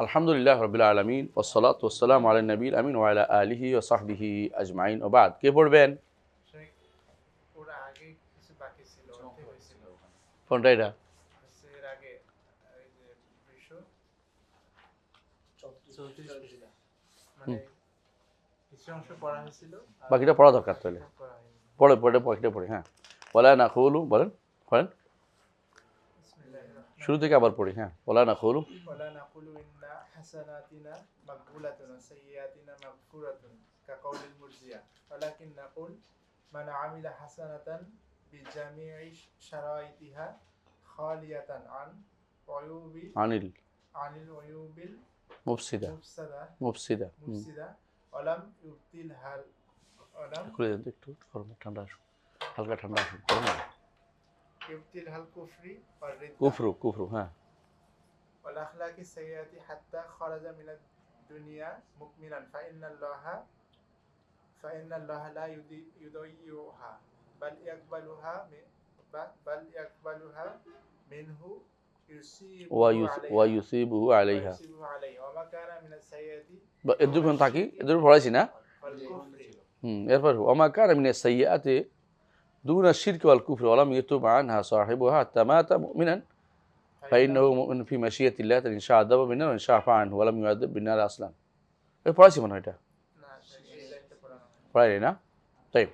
আলহামদুলিল্লাহ রাব্বিল আলামিন ওয়াসসালাতু ওয়াসসালামু আলা নবিয়িল আমিন ওয়া আলা আলিহি ওয়া সাহবিহি আজমাইন ওয়া বাদ। কে পড়বেন? ওর আগে কিছু বাকি ছিল, অর্ধেক হয়েছিল। কোনটা এটা? এর আগে এই যে 234 পৃষ্ঠা, মানে কিছু অংশ পড়া হয়েছিল, বাকিটা পড়া দরকার তাহলে পড়া হয়নি। পড়ে বাকিটা পড়ি। হ্যাঁ, ওয়ালা নাকুলু বলেন পড়েন বিসমিল্লাহির রহমানির শুরু থেকে আবার পড়ি। হ্যাঁ, ওয়ালা নাকুলু ওয়ালা নাকুলু ইন্না হাসানাতিনা মাকবুলাতুন ওয়া সাইয়্যাতিনা মাগফুরাতুন কাকাউলিল মুরজিয়া ওয়ালাকিন নাকুল মান আমিলা হাসানাতান বিজামিই শারাইতিহা খালিয়াতান আন ওয়ুবি আনিল আনিল ওয়ুবিল মুফসিদা মুফসিদা ওয়ালাম ইউবতিল হাল ওয়ালাম খুলে দেন তো একটু, গরম ঠান্ডা আসুন, হালকা ঠান্ডা আসুন, গরম না। ইউবতিল হাল কুফরি ওয়ার রিদ্দা কুফরু হ্যাঁ। ওয়াল আখলাকি সাইয়্যাতি হাত্তা খারাজা মিনাদ দুনিয়া মুকমিলান ফাইন্নাল্লাহা লা ইউদাইয়ুহা বাল ইয়াকবালুহা মিনহু ওয়া ইউসিবুহু আলাইহা। ওয়া মা কানা মিনাস সাইয়্যাতি এদুর থাকি, এদুর পড়াইছি না। এরপর ওয়া মা কানা মিনাস সাইয়্যাতি দুনা শিরকি ওয়াল কুফরি ওয়া লাম ইয়াতুব আনহা সাহিবুহা হাত্তা মাতা মুমিনান ফাইন্নাহু মুমিনুন ফি মাশিয়াতিল্লাহ ইন শাআ আযাবা বিন নার ওয়া ইন শাআ আফা আনহু ওয়া লাম ইউআযাব বিন নার আসলান। এই পড়াইছি মনে হয় এটা, না, এই লাইনটা পড়ানো হয়। পড়াই না। তাই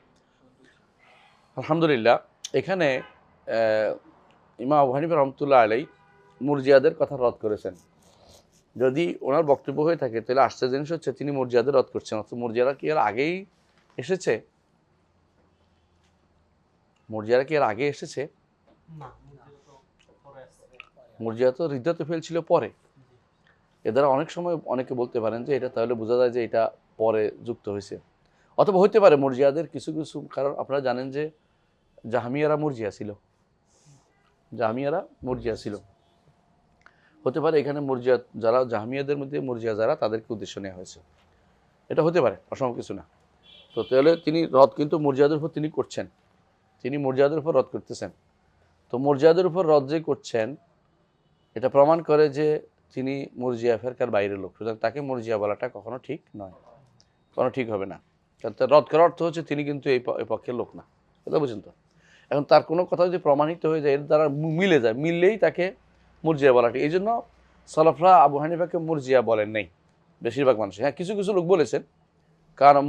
আলহামদুলিল্লাহ। এখানে ইমাম আবু হানিফা রহমতুল্লাহ আলাইহি মুরজিয়াদের কথা রদ করেছেন। যদি ওনার বক্তব্য হয়ে থাকে তাহলে আশ্চর্য জিনিস হচ্ছে তিনি মুরজিয়াদের রদ করছেন। অথচ মুরজিয়ারা কি এর আগেই এসেছে? মুরজিয়ারা কি এর আগে এসেছে? মুরজিয়া তো রিদ্দাতে ফেলছিল পরে। এদের অনেক সময় অনেকে বলতে পারেন যে এটা তাহলে বোঝা যায় যে এটা পরে যুক্ত হয়েছে, অথবা হইতে পারে মুরজিয়াদের কিছু কিছু, কারণ আপনারা জানেন যে জাহমিয়ারা মুরজিয়া ছিল, হতে পারে এখানে মুরজিয়া যারা জাহমিয়াদের মধ্যে মুরজিয়া যারা তাদেরকে উদ্দেশ্য নেওয়া হয়েছে, এটা হতে পারে, অসম্ভব কিছু না। তো তাহলে তিনি রদ কিন্তু মুরজিয়াদের উপর তিনি করছেন, তিনি মুরজিয়াদের উপর রদ করতেছেন। তো মুরজিয়াদের উপর রদ যে করছেন এটা প্রমাণ করে যে তিনি মুরজিয়া ফেরকার বাইরের লোক, সুতরাং তাকে মুরজিয়া বলাটা কখনো ঠিক নয়, কোনো ঠিক হবে না। কারণ তার রদ করার অর্থ হচ্ছে তিনি কিন্তু এই পক্ষের লোক না, কথা বুঝেন তো। এখন তার কোনো কথা যদি প্রমাণিত হয়ে যায়, এর দ্বারা মিলে যায়, মিললেই তাকে মুরজিয়া বলাটি। এই জন্য সালাফরা আবু হানিফাকে মুরজিয়া বলেন নাই বেশিরভাগ মানুষ। হ্যাঁ, কিছু কিছু লোক বলেছেন কারণ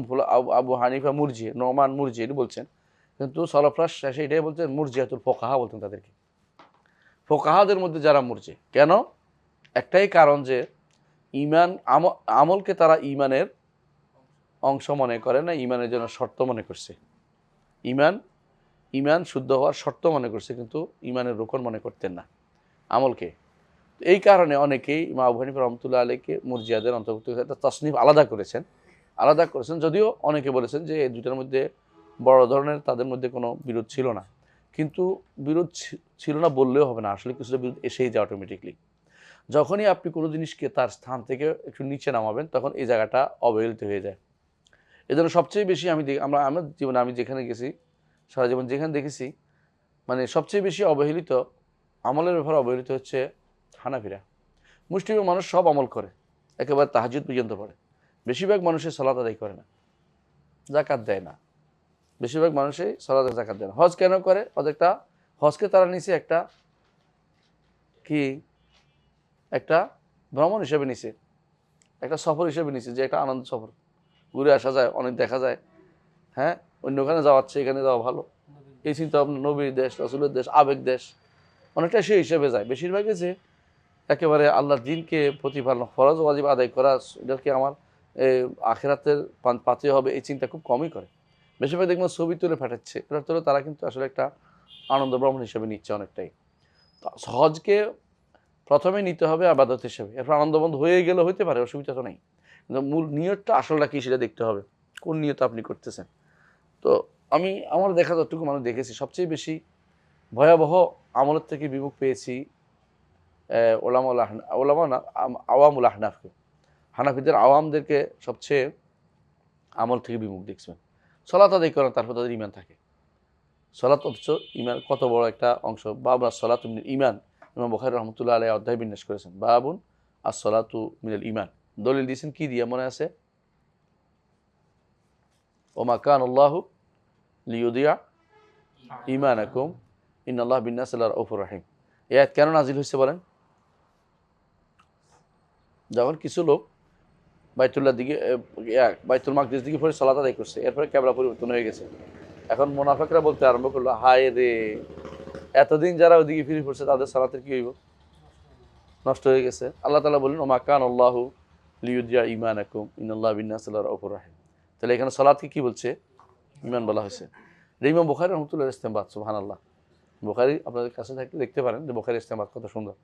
আবু হানিফা মুরজি, নোমান মুরজি এটি বলছেন, কিন্তু সালাফরা শেষে এটাই বলছেন মুরজিয়াতুল ফোকাহা বলতেন তাদেরকে। ফোকাহাদের মধ্যে যারা মুরজি, কেন? একটাই কারণ যে ইমান আমলকে তারা ইমানের অংশ মনে করে না, ইমানের জন্য শর্ত মনে করছে। ইমান শুদ্ধ হওয়ার শর্ত মনে করছে, কিন্তু ইমানের রোকন মনে করতেন না আমলকে। এই কারণে অনেকেই ইমাম আবু হানিফা রহমতুল্লাহ আলাইহিকে মুরজিয়াদের অন্তর্ভুক্ত একটা তাসনিফ আলাদা করেছেন। যদিও অনেকে বলেছেন যে এই দুইটার মধ্যে বড় ধরনের তাদের মধ্যে কোনো বিরোধ ছিল না, কিন্তু বিরোধ ছিল না বললেও হবে না, আসলে কিছুটা বিরোধ এসেই যায় অটোমেটিকলি। যখনই আপনি কোনো জিনিসকে তার স্থান থেকে একটু নিচে নামাবেন তখন এই জায়গাটা অবহেলিত হয়ে যায়। এজন্য সবচেয়ে বেশি আমার জীবনে আমি যেখানে গেছি, সারা জীবন যেখানে দেখেছি, মানে সবচেয়ে বেশি অবহেলিত আমলের ব্যাপারে অবহেলিত হচ্ছে হানাফিরা। মুসলিমের মানুষ সব আমল করে, একেবারে তাহাজ্জুদ পর্যন্ত পড়ে, বেশিরভাগ মানুষের সালাত আদায় করে না, যাকাত দেয় না, বেশিরভাগ মানুষই সালাত যাকাত দেয় না। হজ কেন করে? অনেকটা হজকে তারা নিছে একটা ভ্রমণ হিসেবে নিছে, একটা সফর হিসেবে নিছে, যে একটা আনন্দ সফর, ঘুরে আসা যায়, অনেক দেখা যায়। হ্যাঁ, অন্যখানে যাওয়াচ্ছে, এখানে যাওয়া ভালো, এই চিন্তা ভাবনা, নবীর দেশ, রাসূলের দেশ, আবেগ দেশ, অনেকটা সেই হিসেবে যায়। বেশিরভাগই যে একেবারে আল্লাহর দিনকে প্রতিপালন, ফরজ ওয়াজিব আদায় করা, এটাকে আমার আখিরাতের পাতে হবে, এই চিন্তা খুব কমই করে। বেশিরভাগ দেখবেন ছবি তুলে পাঠাচ্ছে, এটার তুলে তারা কিন্তু আসলে একটা আনন্দ ভ্রমণ হিসেবে নিচ্ছে অনেকটাই। হজকে প্রথমে নিতে হবে আবাদত হিসেবে, এরপর আনন্দবন্ধ হয়ে গেলে হইতে পারে, অসুবিধা তো নেই, কিন্তু মূল নিয়তটা আসলটা কি সেটা দেখতে হবে, কোন নিয়ত আপনি করতেছেন। তো আমি আমার দেখা যতটুকু মানুষ দেখেছি, সবচেয়ে বেশি ভয়াবহ আমলের থেকে বিমুখ পেয়েছি আওয়ামুল আহনাফকে। হানাফিদের আওয়ামদেরকে সবচেয়ে আমল থেকে বিমুখ দেখছেন। সলাত আদায় করেন, তারপর তাদের ইমান থাকে। সলাত অথচ ইমান কত বড় একটা অংশ। বাবা সলাত ইমান, ইমাম বুখারী রহমতুল্লাহ আলাইহি অধ্যায় বিন্যাস করেছেন, বাবুন আসসালাতু মিনাল ঈমান। দলিল দিয়েছেন কি দিয়ে মনে আছে? ওমা কানাল্লাহু লিইউদিয়া ঈমানাকুম ইন্নাল্লাহা বিন-নাসি লারাউফুর রহিম। এই আয়াত কেন নাজিল হয়েছে বলেন? যখন কিছু লোক বাইতুল্লাহর দিকে বাইতুল মাকদিস দিকে পরে সালাত আদায় করছে, এরপরে ক্যাবলা পরিবর্তন হয়ে গেছে। এখন মুনাফিকরা বলতে আরম্ভ করলো, হায় রে, এতদিন যারা ওইদিকে ফিরে পড়ছে তাদের সালাতের কি হইব? নষ্ট হয়ে গেছে। আল্লাহ তাআলা বলেন ওমা কানাল্লাহু লিইউদিয়া ঈমানাকুম ইন্নাল্লাহা বিন-নাসি লারাউফুর রহিম। তাহলে এখানে সালাতকে কি বলছে? ঈমান বলা হয়েছে। ইমাম বুখারী রাহমাতুল্লাহ ইস্তেমবাদ, সুবহানাল্লাহ। বুখারী আপনাদের কাছে থাকলে দেখতে পারেন যে বুখারী ইস্তেমবাদ কত সুন্দর।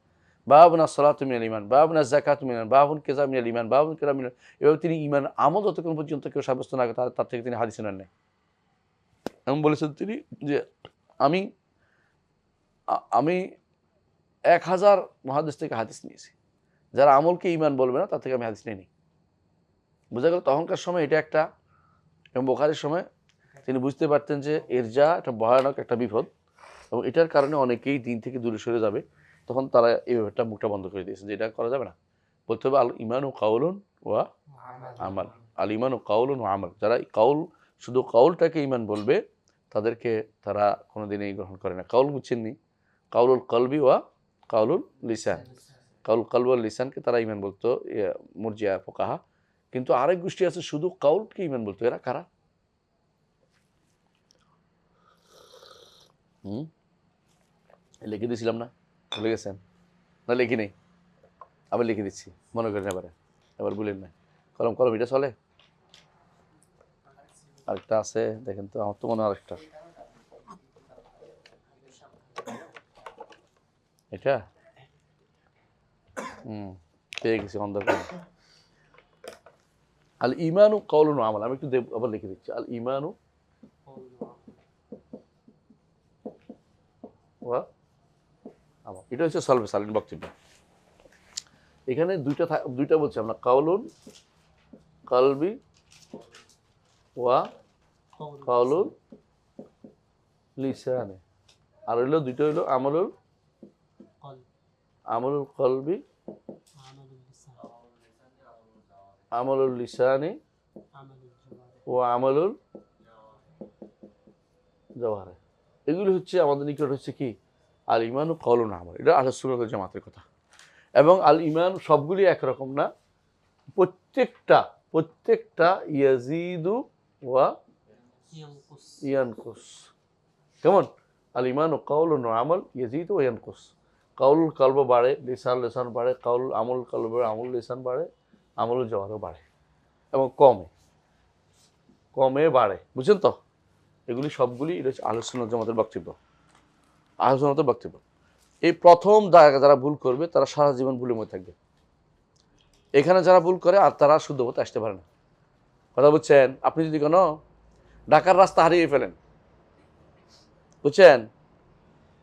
বাবুন আস-সালাতু মিনাল ঈমান, বাবুন আজ-যাকাতু মিনাল, বাবুন কাযা মিনাল ঈমান, বাবুন কাযা মিনাল। এভাবে তিনি ঈমান আমল যতক্ষণ পর্যন্ত কেউ সাব্যস্ত না করে তার থেকে তিনি হাদিস নেন নাই। এমন বলেছেন তিনি যে আমি 1000 মুহাদ্দিস থেকে হাদিস নিয়েছি, যারা আমলকে ঈমান বলবে না তার থেকে আমি হাদিস নিইনি। বোঝা গেল তখনকার সময় এটা একটা, এবং বুখারীর সময় তিনি বুঝতে পারতেন যে ইরজা একটা ভয়ানক একটা বিপদ এবং এটার কারণে অনেকেই দিন থেকে দূরে সরে যাবে। তখন তারা এই ব্যাপারটা মুখটা বন্ধ করে দিয়েছে যে এটা করা যাবে না। বলতে হবে আল ঈমানু কাউলুন ওয়া আমাল, আল ঈমানু কাউলুন ওয়া আমাল। যারা কাউল, শুধু কাউলটাকে ঈমান বলবে তাদেরকে তারা কোনোদিনই গ্রহণ করে না। কাউল বুঝছেননি? কাউলুল কলবি ওয়া কাউলুল লিসান। কাউল কলব ওয়া লিসানকে তারা ঈমান বলতো মুরজিয়া ফুকাহা। কিন্তু আরেক গোষ্ঠী আছে শুধু কাউলকে ঈমান বলতো। এরা কারা? লিখে দিয়েছিলাম না, ভুলে গেছেন? না লিখি নেই, আবার লিখে দিচ্ছি, মনে করেন এবার ভুলেন না। কলম কলম এটা চলে? আরেকটা আছে দেখেন তো, আমার তো মনে হয় আরেকটা এটা পেয়ে গেছি অন্ধকার। আল ঈমানু কাউলুন ওয়া আমাল। আমি একটু আবার লিখে দিচ্ছি, আল ঈমানু ওয়া আমাল। এটা হচ্ছে সলভে সালেন বক্তব্য। এখানে দুইটা বলছি আমরা, কাউলুন কলবি ওয়া কাউলুল লিসানে, আর হইলো দুইটা হইলো আমলুল কলবি আমলুল লিসানি ও আমলুল জওয়ারে। এগুলি হচ্ছে আমাদের নিকট হচ্ছে কি আল ঈমান ও কাউলুন আমাল। এটা আহলে সুন্নাত ওয়াল জামাতের কথা। এবং আল ঈমান সবগুলি একরকম না, প্রত্যেকটা ইয়াজিদু ওয়া ইয়ানকুস। কেমন? আল ঈমান ও কাউলুন ওয়া আমাল ইয়াজিদু ওয়া ইয়ানকুস। কাউল কলব বাড়ে, লিসান বাড়ে, কাউল আমল কলব আমল লিসান বাড়ে, আমল জওয়ারও বাড়ে, এবং কমে বাড়ে। বুঝছেন তো? এগুলি সবগুলি এটা হচ্ছে আহলে সুন্নাত ওয়াল জামাতের বক্তব্য। আহলে সুন্নাতের বক্তব্য। এই প্রথম যারা ভুল করবে তারা সারা জীবন ভুলের মধ্যে থাকবে। এখানে যারা ভুল করে আর তারা শুদ্ধ পথে আসতে পারে না। কথা বুঝছেন? আপনি যদি কোনো ঢাকার রাস্তা হারিয়ে ফেলেন, বুঝছেন,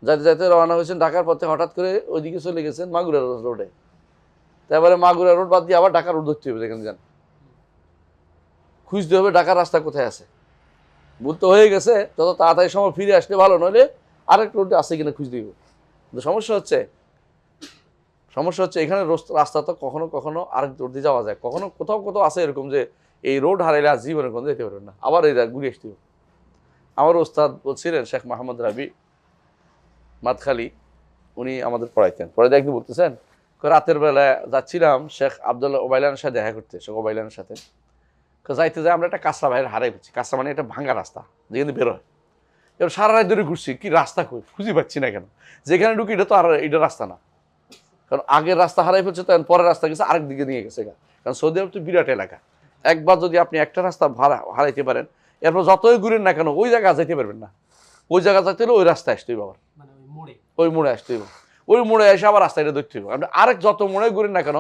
যাইতে যাইতে রওনা হয়েছেন ঢাকার পথে, হঠাৎ করে ওইদিকে চলে গেছেন মাগুরা রোডে, তারপরে মাগুরা রোড বাদ দিয়ে আবার ঢাকার রোড ধরতে হবে, যেখানে যান খুঁজতে হবে ঢাকার রাস্তা কোথায় আছে। ভুল তো হয়ে গেছে, তত তাড়াতাড়ি সময় ফিরে আসলে ভালো, নইলে আরেক রোডে আছে কিনা খুঁজতে হবে। কিন্তু সমস্যা হচ্ছে এখানে রাস্তা তো কখনো কখনো আরেক রোড দিয়ে যাওয়া যায়, কখনো কোথাও আছে এরকম যে এই রোড হারাইলে আর জীবনে কোনো যেতে পারবেন না, আবার এই ঘুরে আসতে হবে। আমার ওস্তাদ বলছিলেন শেখ মাহমুদ রাবি মাদখালি, উনি আমাদের পড়াইতে একদিন বলতেছেন, রাতের বেলায় যাচ্ছিলাম শেখ আব্দুল্লাহ ওবাইলানের সাথে দেখা করতে, শেখ ওবাইলানের সাথে যাইতে যাই আমরা একটা কাঁচরা বাইরে হারাই ফেলছি। কাঁচরা মানে একটা ভাঙা রাস্তা যেখানে বেরোয়। এবার সারা রাত ধরে ঘুরছি, কি রাস্তা খুঁজে পাচ্ছি না কেন, যেখানে ঢুকি এটা তো আর এটা রাস্তা না, কারণ আগের রাস্তা হারাই ফেলছে, তখন পরের রাস্তা গেছে আরেক দিকে নিয়ে গেছে। কারণ সৌদি আরব তো বিরাট এলাকা, একবার যদি আপনি একটা রাস্তা হারাইতে পারেন, এরপর যতই ঘুরেন না কেন ওই জায়গা যেতে পারবেন না। ওই জায়গা যাইতে হলে ওই রাস্তায় আসতে হইব, আবার ওই মোড়ে আসতে হইব, ওই মোড়ে এসে আবার রাস্তাটা ধরতে হইব। আপনি আরেক যত মোড়ে ঘুরেন না কেন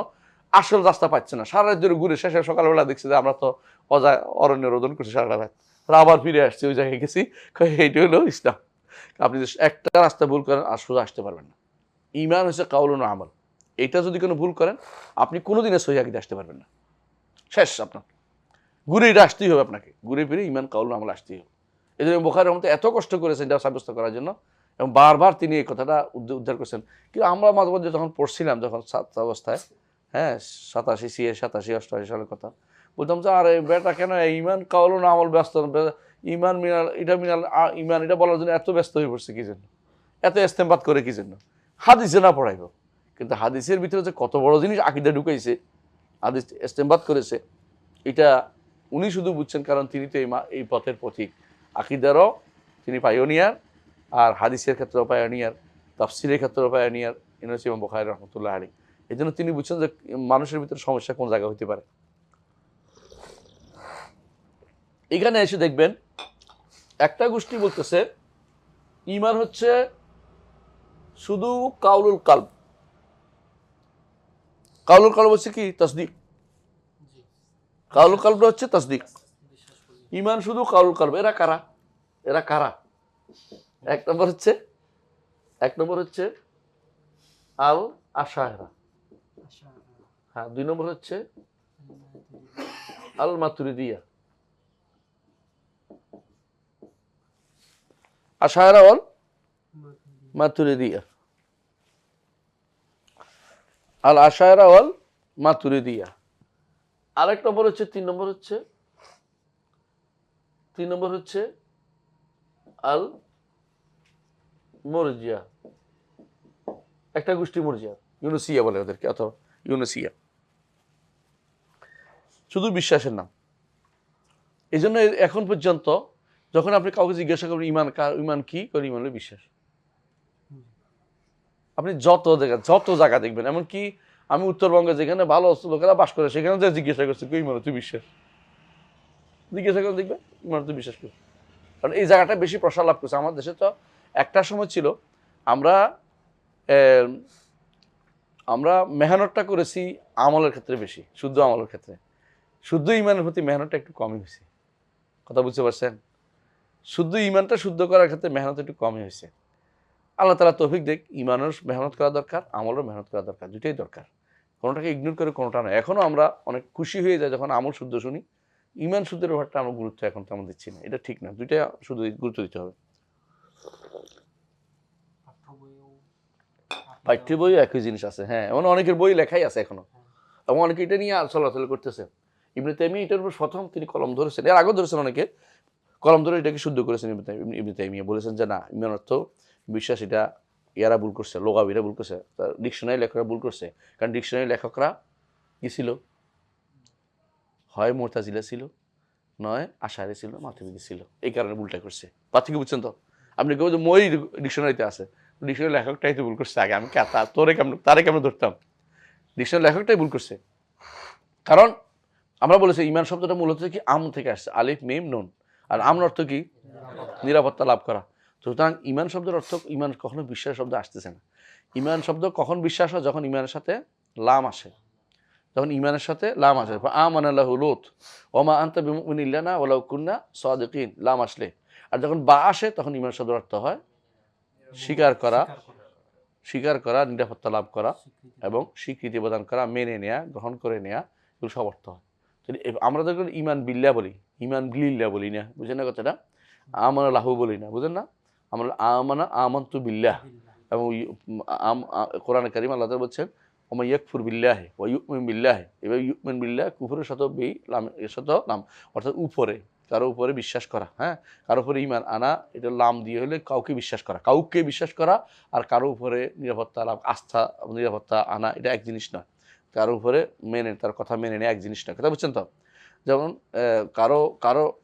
আসল রাস্তা পাচ্ছে না। সারা রাত ধরে ঘুরে শেষে সকালবেলা দেখছি যে আমরা তো অরণ্য রোদন করছি সারাটা রাত, আবার ফিরে আসছি ওই জায়গায় গেছি। এইটা হলো ইসলাম। আপনি একটা রাস্তা ভুল করেন আর সোজা আসতে পারবেন না। ঈমান হচ্ছে কাউলুন ওয়া আমাল। এটা যদি কোনো ভুল করেন আপনি কোনোদিনে সহিহ আকিদা আসতে পারবেন না, শেষ। আপনার ঘুরে এটা আসতেই হবে, আপনাকে ঘুরে ফিরে ঈমান কাউলুন ওয়া আমাল আসতেই হবে। এই জন্য বুখারী রহমতুল্লাহ এত কষ্ট করেছেন এটা সাব্যস্ত করার জন্য, এবং বারবার তিনি এই কথাটা উদ্ধার করেছেন। কিন্তু আমরা মাঝে মধ্যে যখন পড়ছিলাম, যখন ছাত্র অবস্থায়, হ্যাঁ 87 88 সালের কথা। বলতাম যে আরে বেটা কেন ইমান কাউল না আমল ব্যস্ত, ইমান মিনাল এটা মিনাল ইমান এটা বলার জন্য এত ব্যস্ত হয়ে পড়ছে কি জন্য, এত ইস্তেমবাদ করে কি জন্য, হাদিসে না পড়াইব। কিন্তু হাদিসের ভিতরে যে কত বড় জিনিস আকীদা ঢুকাইছে, হাদিস ইস্তেমবাদ করেছে, এটা উনি শুধু বুঝছেন কারণ তিনি তো এই পথের পথিক। আকীদারও তিনি পায়োনিয়ার, আর হাদিসের ক্ষেত্রেও পায়োনিয়ার, তাফসিরের ক্ষেত্রেও পায়োনিয়ার। ইমাম ইমাম বুখারী রাহমাতুল্লাহ আলাইহি। এই জন্য তিনি বুঝছেন যে মানুষের ভিতরে সমস্যা কোন জায়গায় হতে পারে। এখানে এসে দেখবেন একটা গোষ্ঠী বলতেছে ঈমান হচ্ছে শুধু কাউলুল কালব। কাউলুল কালব হচ্ছে কি? তাসদিক। কাউলুল কালব হচ্ছে তাসদিক। ঈমান শুধু কাউলুল কালব। এরা কারা? এরা কারা? এক নম্বর হচ্ছে আল আশায়রা। হ্যাঁ, 2 নম্বর হচ্ছে আল মাতুরিদিয়া। আশায়রা ওয়াল মাতুরিদিয়া। আল আশায়রা ওয়াল মাতুরিদিয়া। আরেক নম্বর হচ্ছে 3 নম্বর হচ্ছে আল মুরজিয়া। একটা গোষ্ঠী মুরজিয়া, ইউনুসিয়া বলে ওদেরকে, অথবা ইউনুসিয়া, শুধু বিশ্বাসের নাম। এই জন্য এখন পর্যন্ত যখন আপনি কাউকে জিজ্ঞাসা করবেন ইমান কি, ইমান হলো বিশ্বাস। আপনি যত জায়গা দেখবেন, এমনকি আমি উত্তরবঙ্গে যেখানে ভালো লোকেরা বাস করে সেখানে যে জিজ্ঞাসা করছে কি ইমান তুই বিশ্বাস, জিজ্ঞাসা করে দেখবে ইমান তুই বিশ্বাস করি। কারণ এই জায়গাটা বেশি প্রসার লাভ করছে। আমার দেশে তো একটা সময় ছিল আমরা মেহনতটা করেছি আমলের ক্ষেত্রে বেশি, শুদ্ধ আমলের ক্ষেত্রে। শুদ্ধ ইমানের প্রতি মেহনতটা একটু কমই হয়েছে। কথা বুঝতে পারছেন? শুদ্ধ ইমানটা শুদ্ধ করার ক্ষেত্রে মেহনত একটু কমই হয়েছে। আল্লাহ তাআলা তৌফিক দেখ, ইমানের মেহনত করা দরকার, আমলের মেহনত করা দরকার, দুটোই দরকার। কোনোটাকে ইগনোর করে কোনোটা নয়। এখনও আমরা অনেক খুশি হয়ে যাই যখন আমল শুদ্ধ শুনি, ইমান শুদ্ধের ব্যাপারটা আমরা গুরুত্ব এখন তেমন দিচ্ছি না। এটা ঠিক না, দুইটা শুধু গুরুত্ব দিতে হবে। পাঠ্য বইও একই জিনিস আছে। হ্যাঁ, এমন অনেকের বই লেখাই আছে এখনো, এবং অনেকে এটা নিয়ে চলাচল করতেছে। ইবনে তাইমিয়া এটার উপর প্রথম তিনি কলম ধরেছেন, এর আগেও ধরেছেন অনেকে, কলম ধরে এটাকে শুদ্ধ করেছেন। ইবনে তাইমিয়া বলেছেন যে না, ইমান অর্থ বিশ্বাস। এটা ইয়ারা ভুল করছে, লোগাবিরা ভুল করছে, ডিকশনারি লেখকরা ভুল করছে। কারণ ডিকশনারি লেখকরা কি ছিল? হয় মুতাজিলা ছিল, নয় আশারি ছিল, মাতুরিদি ছিল। এই কারণে ভুলটা করছে। পার্থক্য বুঝছেন তো? আপনি কেউ যে মই ডিকশনারিতে আছে, ডিকশনারি লেখকটাই তো ভুল করছে। আগে আমি তারে কেমন ধরতাম? ডিকশনারি লেখকটাই ভুল করছে। কারণ আমরা বলেছি ইমান শব্দটা মূলত কি আম থেকে আসছে, আলিফ মিম নুন। আর আমন অর্থ কি? নিরাপত্তা লাভ করা। সুতরাং ইমান শব্দের অর্থ, ইমান কখনো বিশ্বাস শব্দ আসতেছে না। ইমান শব্দ কখন বিশ্বাস হয়? যখন ইমানের সাথে লাম আসে। যখন ইমানের সাথে লাম আসে, আমানা লাহু লূত ওমা আনতা বিমুমিনিন লানা ওয়ালাউ কুন্না সাদিকিন, লাম আসলে। আর যখন বা আসে তখন ইমান শব্দের অর্থ হয় স্বীকার করা, নিরাপত্তা লাভ করা এবং স্বীকৃতি প্রদান করা, মেনে নেয়া, গ্রহণ করে নেয়া, এগুলো সব অর্থ হয়। আমরা যখন ইমান বিল্লাহ বলি, ইমান বিল্লাহ বলি না, বুঝেন না কথাটা? আমানা লাহু বলি না, বুঝেন না? আমরা আমানতু বিল্লাহ। এবং কোরআনে কারীম আল্লাহ তাআলা বলছেন ওমা ইয়াকফুর বিল্লাহি ওয়া ইউমিন বিল্লাহি। এবার ইউমিন বিল্লাহ কুফরের সাথে লামের সাথে লাম, অর্থাৎ উপরে, কারো উপরে বিশ্বাস করা। হ্যাঁ, কারো উপরে ইমান আনা, এটা লাম দিয়ে হলে কাউকে বিশ্বাস করা। আর কারো উপরে নিরাপত্তা লাভ, আস্থা, নিরাপত্তা আনা, এটা এক জিনিস নয়। কারো উপরে তার কথা মেনে নেওয়া এক জিনিস নয়। কথা বুঝছেন তো? যেমন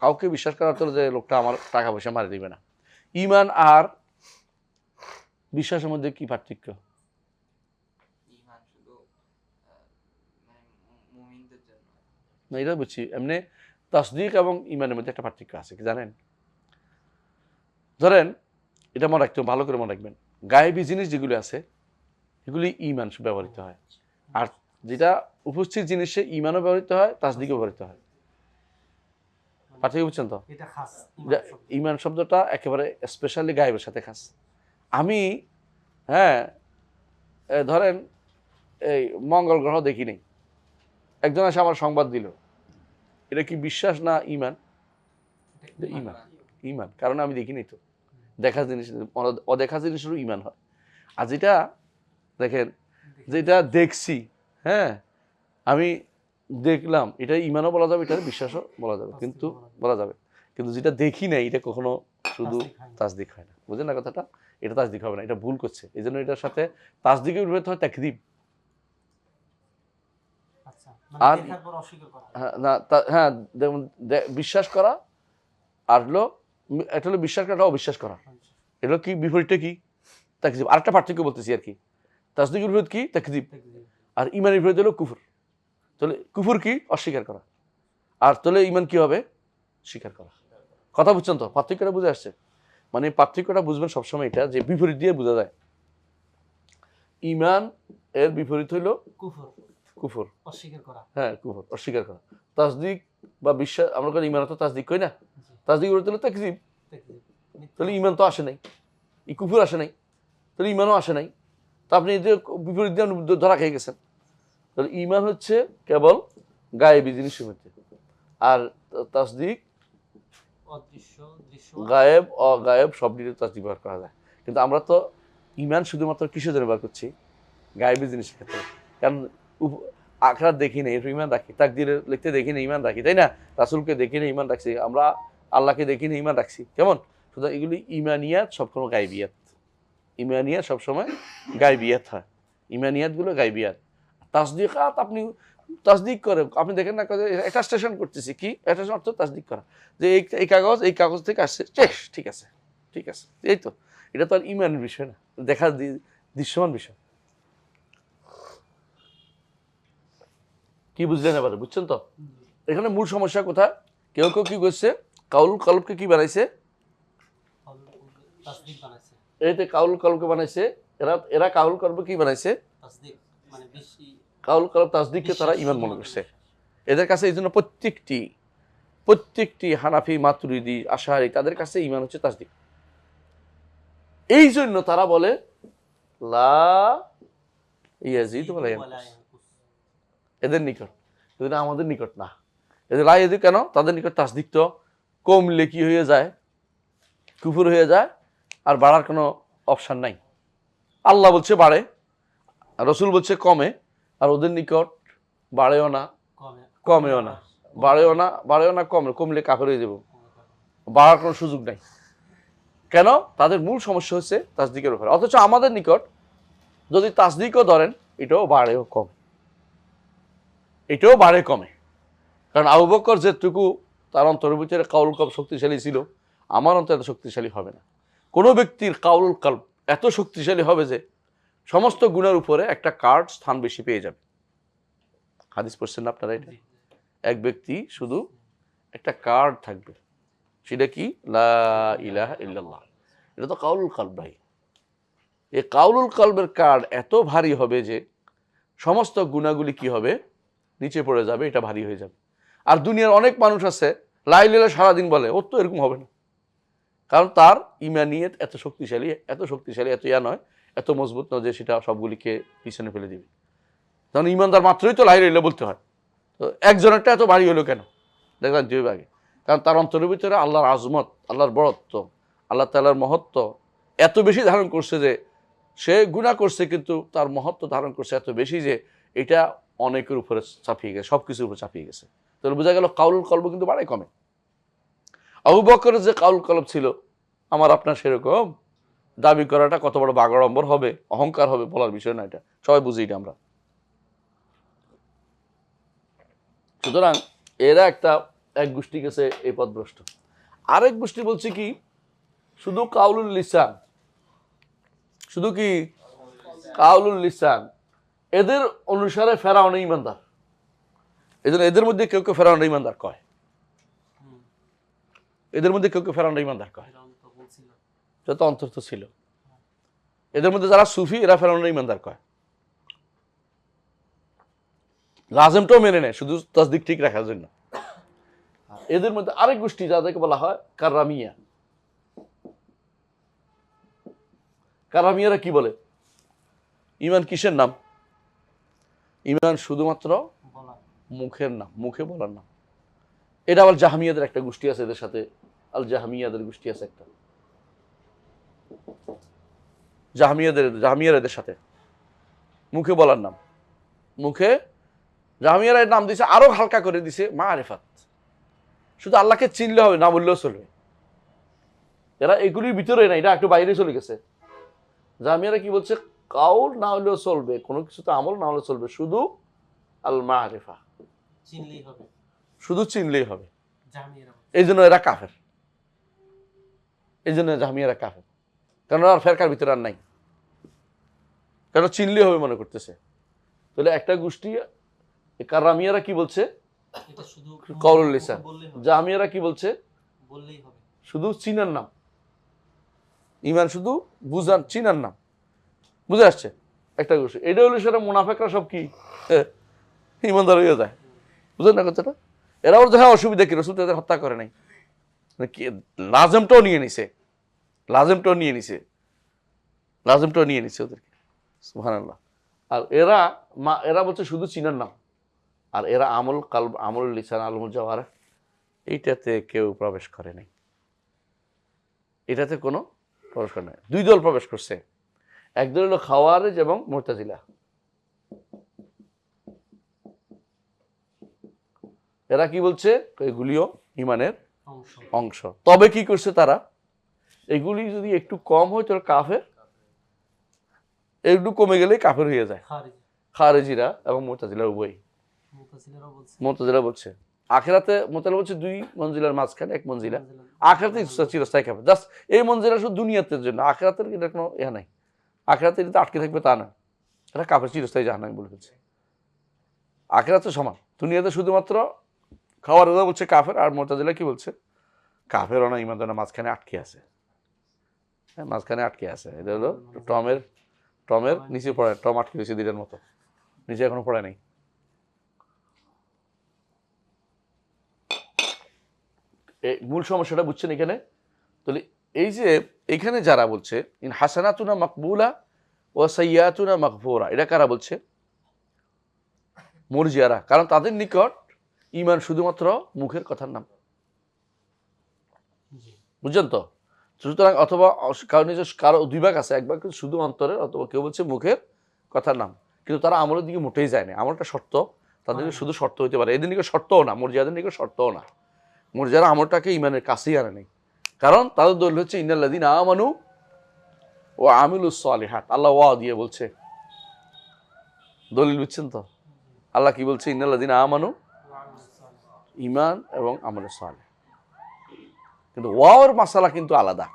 কাউকে বিশ্বাস করার তো যে লোকটা আমার টাকা পয়সা মারি দিবে না। ইমান আর বিশ্বাসের মধ্যে কি পার্থক্য? না, এটা বুঝছি। এমনি তাসদিক এবং ইমানের মধ্যে একটা পার্থক্য আছে, কি জানেন? ধরেন, এটা মনে রাখতে ভালো করে মনে রাখবেন, গায়েবী জিনিস যেগুলি আছে এগুলি ইমান ব্যবহৃত হয়। আর যেটা উপস্থিত জিনিসে ইমানও ব্যবহৃত হয়, তাসদিকও ব্যবহৃত হয়। পার্থক্য বুঝছেন তো? ইমান শব্দটা একেবারে স্পেশালি গায়েবের সাথে খাস। আমি ধরেন এই মঙ্গল গ্রহ দেখি নেই, একজন এসে আমার সংবাদ দিল, এটা কি বিশ্বাস না ইমান? ইমান, কারণ আমি দেখিনি তো। দেখা জিনিস, অদেখা জিনিসেরও ইমান হয়। আর যেটা দেখেন, যেটা দেখছি, হ্যাঁ, আমি দেখলাম, এটা ইমানও বলা যাবে, এটা বিশ্বাসও বলা যাবে, কিন্তু বলা যাবে, কিন্তু যেটা দেখি নাই এটা কখনো শুধু তাসদিক হয় না। বুঝলেন না কথাটা? এটা তাসদিক হবে না, এটা ভুল করছে। এই জন্য এটার সাথে তাসদিকের বিপরীত হয় তাকযীব। আর হ্যাঁ, বিশ্বাস করা আর হলো, এটা হলো বিশ্বাস করা, অবিশ্বাস করা। এটা কি বিপরীতটা কি? তাকযীব। আরেকটা পার্থক্য বলতেছি আর কি। তাসদিকের বিপরীত কি? তাকযীব। আর ইমানের বিপরীত হলো কুফর। তাহলে কুফর কি? অস্বীকার করা। আর তাহলে ইমান কি হবে? স্বীকার করা। কথা বুঝছেন তো? পার্থক্যটা বুঝে আসছে? মানে পার্থক্যটা বুঝবেন সবসময় এটা, যে বিপরীত দিয়ে বোঝা যায়। ইমান এর বিপরীত হইল কুফর, অস্বীকার করা। হ্যাঁ, কুফর, অস্বীকার করা। তাসদিক বা বিশ্বাস, আমরা কই ইমান তো তাসদিক কই না? তাসদিক বিপরীত হলো তাকযীব। তাহলে ইমান তো আসে নাই, এই কুফর আসে নাই, তাহলে ইমানও আসে নাই। তো আপনি যে বিপরীত দিয়ে ধরা খেয়ে গেছেন। তাহলে ইমান হচ্ছে কেবল গায়েবী জিনিসের মধ্যে, আর তাসদিক গায়েব অগায়েব সব নিয়ে তাসদিক ব্যবহার করা যায়। কিন্তু আমরা তো ইমান শুধুমাত্র কিসের জন্য ব্যবহার করছি? গায়েবী জিনিসের ক্ষেত্রে। কারণ আখরাত দেখি না, এর ইমান রাখি। তাকদীরে লিখতে দেখি না, ইমান রাখি, তাই না? রাসূলকে দেখি না, ইমান রাখছি। আমরা আল্লাহকে দেখি না, ইমান রাখছি। কেমন? সুতরাং এগুলি ইমানিয়াত সবসময় গায়েবিয়াত। ইমানিয়াত সবসময় গায়েবিয়াত হয়। ইমানিয়াতগুলো গায়েবিয়াত। তাসদিকাত আপনি তাসদিক করে, আপনি দেখেন না, একটা স্টেশন করতেছি, কি একটা অর্থ তাসদিক করা, যে এই কাগজ থেকে আসছে, ঠিক আছে, ঠিক আছে, এই তো। এটা তো আর ইমানের বিষয় না, দেখা দৃশ্যমান বিষয়। কি বুঝলেন এবারে? বুঝছেন তো? এখানে মূল সমস্যা কোথায়? কেউ কেউ কি করছে, কাউলুল কলবকে কি বানাইছে? এইতে কাউলুল কলবকে বানাইছে। এরা কাউলুল কলব কি বানাইছে? কাউলুল কলব তাসদিককে তারা ইমান মনে করছে। এদের কাছে এই জন্য প্রত্যেকটি হানাফি, মাতুরিদি, আশারি, তাদের কাছে ইমান হচ্ছে তাসদিক। এই জন্য তারা বলে লা ইয়াজিদ ওয়া লা ইয়ানকুস এদের নিকট, কিন্তু আমাদের নিকট না। এদের লা ইয়াজিদ কেন? তাদের নিকট তাসদিক তো কমলে কি হয়ে যায়? কুফর হয়ে যায়, আর বাড়ার কোনো অপশন নাই। আল্লাহ বলছে বাড়ে, আর রাসূল বলছে কমে, আর ওদের নিকট বাড়েও না, কমেও না, বাড়েও না, কমলে কাফের হয়ে যাব, বাড়ার কোনো সুযোগ নাই। কেন? তাদের মূল সমস্যা হচ্ছে তাসদিকের উপরে। অথচ আমাদের নিকট যদি তাসদিকও ধরেন, এটাও বাড়েও কমে, এটাও বাড়ে কমে। কারণ আবু বকর যেটুকু তার অন্তরের ভিতরে কাউলুল কলব শক্তিশালী ছিল, আমার অন্তর এত শক্তিশালী হবে না। কোনো ব্যক্তির কাউলুল কলব এত শক্তিশালী হবে যে সমস্ত গুণের উপরে একটা কার্ড স্থান বেশি পেয়ে যাবে। হাদিস পড়ছেন না আপনারা? এটা এক ব্যক্তি শুধু একটা কার্ড থাকবে, সেটা কি? লা ইলাহা ইল্লাল্লাহ। এটা তো কাউলুল কলব ভাই। এই কাউলুল কলবের কার্ড এত ভারী হবে যে সমস্ত গুণাগুলি কি হবে? নিচে পড়ে যাবে, এটা ভারী হয়ে যাবে। আর দুনিয়ার অনেক মানুষ আছে লা ইলাহা ইল্লাল্লাহ সারাদিন বলে, ওর তো এরকম হবে না। কারণ তার ইমানিয়ত এত শক্তিশালী, এত নয়, এত মজবুত নয় যে সেটা সবগুলিকে পিছনে ফেলে দিবে। তখন ইমানদার মাত্রই তো লা ইলাহা ইল্লাল্লাহ বলতে হয়। তো একজনেরটা এত ভারী হলো কেন? দেখলাম দুই ভাগে। কারণ তার অন্তরের ভিতরে আল্লাহর আজমত, আল্লাহর বড়ত্ব, আল্লাহ তাআলার মহত্ব এত বেশি ধারণ করছে যে সে গুনাহ করছে, কিন্তু তার মহত্ব ধারণ করছে এত বেশি যে এটা অনেকের উপরে চাপিয়ে গেছে, সবকিছুর উপরে চাপিয়ে গেছে। তাহলে বোঝা গেল কাউলুল কলব কিন্তু বাড়ে কমে। আবু বকরের যে কাউলুল কলব ছিল, আমার আপনার সেরকম দাবি করাটা কত বড় বাগাড়ম্বর হবে, অহংকার হবে, বলার বিষয় না। এটা সবাই বুঝি এটা আমরা। সুতরাং এরা এক গোষ্ঠী গেছে এই পথভ্রষ্ট। আরেক গোষ্ঠী বলছে কি, শুধু কাউলুল লিসান, শুধু কি কাউলুল লিসান। এদের অনুসারে ফেরাউন ইমানদার। এজন্য এদের মধ্যে কেউ কেউ ফেরাউন ইমানদার কয়, এদের মধ্যে কেউ কেউ ফেরাউন ইমানদার কয়, যত অন্তর্থ ছিল। এদের মধ্যে যারা সুফি, এরা ফেরাউন ইমানদার কয়। লাজেমটাও মেনে নেয় শুধু তাসদিক ঠিক রাখার জন্য। এদের মধ্যে আরেক গোষ্ঠী যাদেরকে বলা হয় কাররামিয়া। কাররামিয়ারা কি বলে? ইমান কিসের নাম? ইমান শুধুমাত্র মুখের নাম, মুখে বলার নাম। এটা আবার জাহমিয়াদের একটা গোষ্ঠী আছে, এদের সাথে আল জাহমিয়াদের গোষ্ঠী আছে একটা, জাহমিয়ার এদের সাথে মুখে বলার নাম, মুখে জাহামিয়ারা এর নাম দিয়েছে, আরো হালকা করে দিছে মারিফাত। শুধু আল্লাহকে চিনলে হবে, না বললেও চলবে। এরা এগুলির ভিতরে না, এটা একটু বাইরে চলে গেছে। জাহামিয়ারা কি বলছে, কাউল না হলেও চলবে, কোনো কিছুতে আমল না হলেও চলবে, শুধু আল মারিফা, চিনলেই হবে, শুধু চিনলেই হবে। জাহামিয়ারা এই জন্য এরা কাফের, এই জন্য জাহামিয়ারা কাফের, কারণ আর ফেরকার ভিতরে আর নাই, কারণ চিনলেই হবে মনে করতেছে। তাহলে একটা গোষ্ঠী কারামিয়ারা কি বলছে, এটা শুধু কাউলুল লিসান। বললেই হবে, জাহামিয়ারা কি বলছে, বললেই হবে। শুধু চিনার নাম, ইমান শুধু বুঝান চিনার নাম, বুঝে আসছে একটা গোষ্ঠী। এটা হলো সেটা মুনাফেকরা সব কি ইমানদার হয়ে যায়, বুঝলেন না কথাটা? এরা বলছে হ্যাঁ অসুবিধা কি, রসুল তাদের হত্যা করে নাই, মানে কি লাজেমটাও নিয়ে নিছে, লাজেমটাও নিয়ে নিছে, লাজেমটাও নিয়ে নিছে ওদেরকে, সুবহানাল্লাহ। আর এরা বলছে শুধু চিনার নাম, আর এরা আমল কাল আমল লিসান আলমুল জাওয়ারা, এইটাতে কেউ প্রবেশ করে নাই, এটাতে কোনো প্রবেশ করে নাই। দুই দল প্রবেশ করছে, একদল হলো খাওয়ারেজ এবং মুরতাজিলা। এরা কি বলছে, এগুলিও ইমানের অংশ অংশ। তবে কি করছে তারা, এগুলি যদি একটু কম হয় তাহলে কাফের, একটু কমে গেলেই কাফের হয়ে যায়। খারিজ, খারেজিরা এবং মুরতাজিলা উভয়। মুতাজিলারাও বলছে, মুরতাজিলা বলছে আখিরাতে, মুরতাজিলা বলছে দুই মঞ্জিলার মাঝখানে এক মঞ্জিলা, আখিরাতে চিরস্থায়ী কাফের। জাস্ট এই মঞ্জিলা শুধু দুনিয়াতে জন্য, আখিরাতের এটা কোনো ইহা নাই, আখিরাতে এটা আটকে থাকবে তা না, এটা কাফের চিরস্থায়ী জাহান্নামী বলে ফেলছে। আখিরাতে সমান, দুনিয়াতে শুধুমাত্র খাওয়ারেজা বলছে কাফের, আর মুরতাজিলা কি বলছে, কাফের না ইমানদার না, মাঝখানে আটকে আছে, হ্যাঁ মাঝখানে আটকে আছে। এটা হলো টমের নিচে পড়ে, টম আটকে রয়েছে দিনের মতো, নিচে এখনো পড়ে নাই। এই মূল সমস্যাটা বুঝছেন এখানে? তাহলে এই যে এখানে যারা বলছে ইন হাসানাতুনা মাকবুলা ও সাইয়াতুনা মাগফুরা, এটা কারা বলছে? মুরজিয়ারা। কারণ তাদের নিকট ঈমান শুধুমাত্র মুখের কথার নাম, বুঝছেন তো? সুতরাং অথবা কারণ কারো দুই ভাগ আছে, এক ভাগ শুধু অন্তরের, অথবা কেউ বলছে মুখের কথার নাম, কিন্তু তারা আমলের দিকে মোটেই যায় না। আমলটা শর্ত, তাদেরকে শুধু শর্ত হইতে পারে, এদের নিকট শর্তও না, মুরজিয়াদের নিকট শর্তও না। মুরজিয়ারা আমলটাকে ঈমানের কাছেই আনে নাই, কারণ তাদের দলিল হচ্ছে ইন্নাল্লাযীনা আমানু ওয়া আমিলুস সালিহাত। আল্লাহ ওয়া দিয়ে বলছে, দলিল বুঝছেন তো? আল্লাহ কি বলছে, ইন্নাল্লাযীনা আমানু, ঈমান এবং আমলে সালেহ। কিন্তু ওয়াওর মাসালা কিন্তু আলাদা।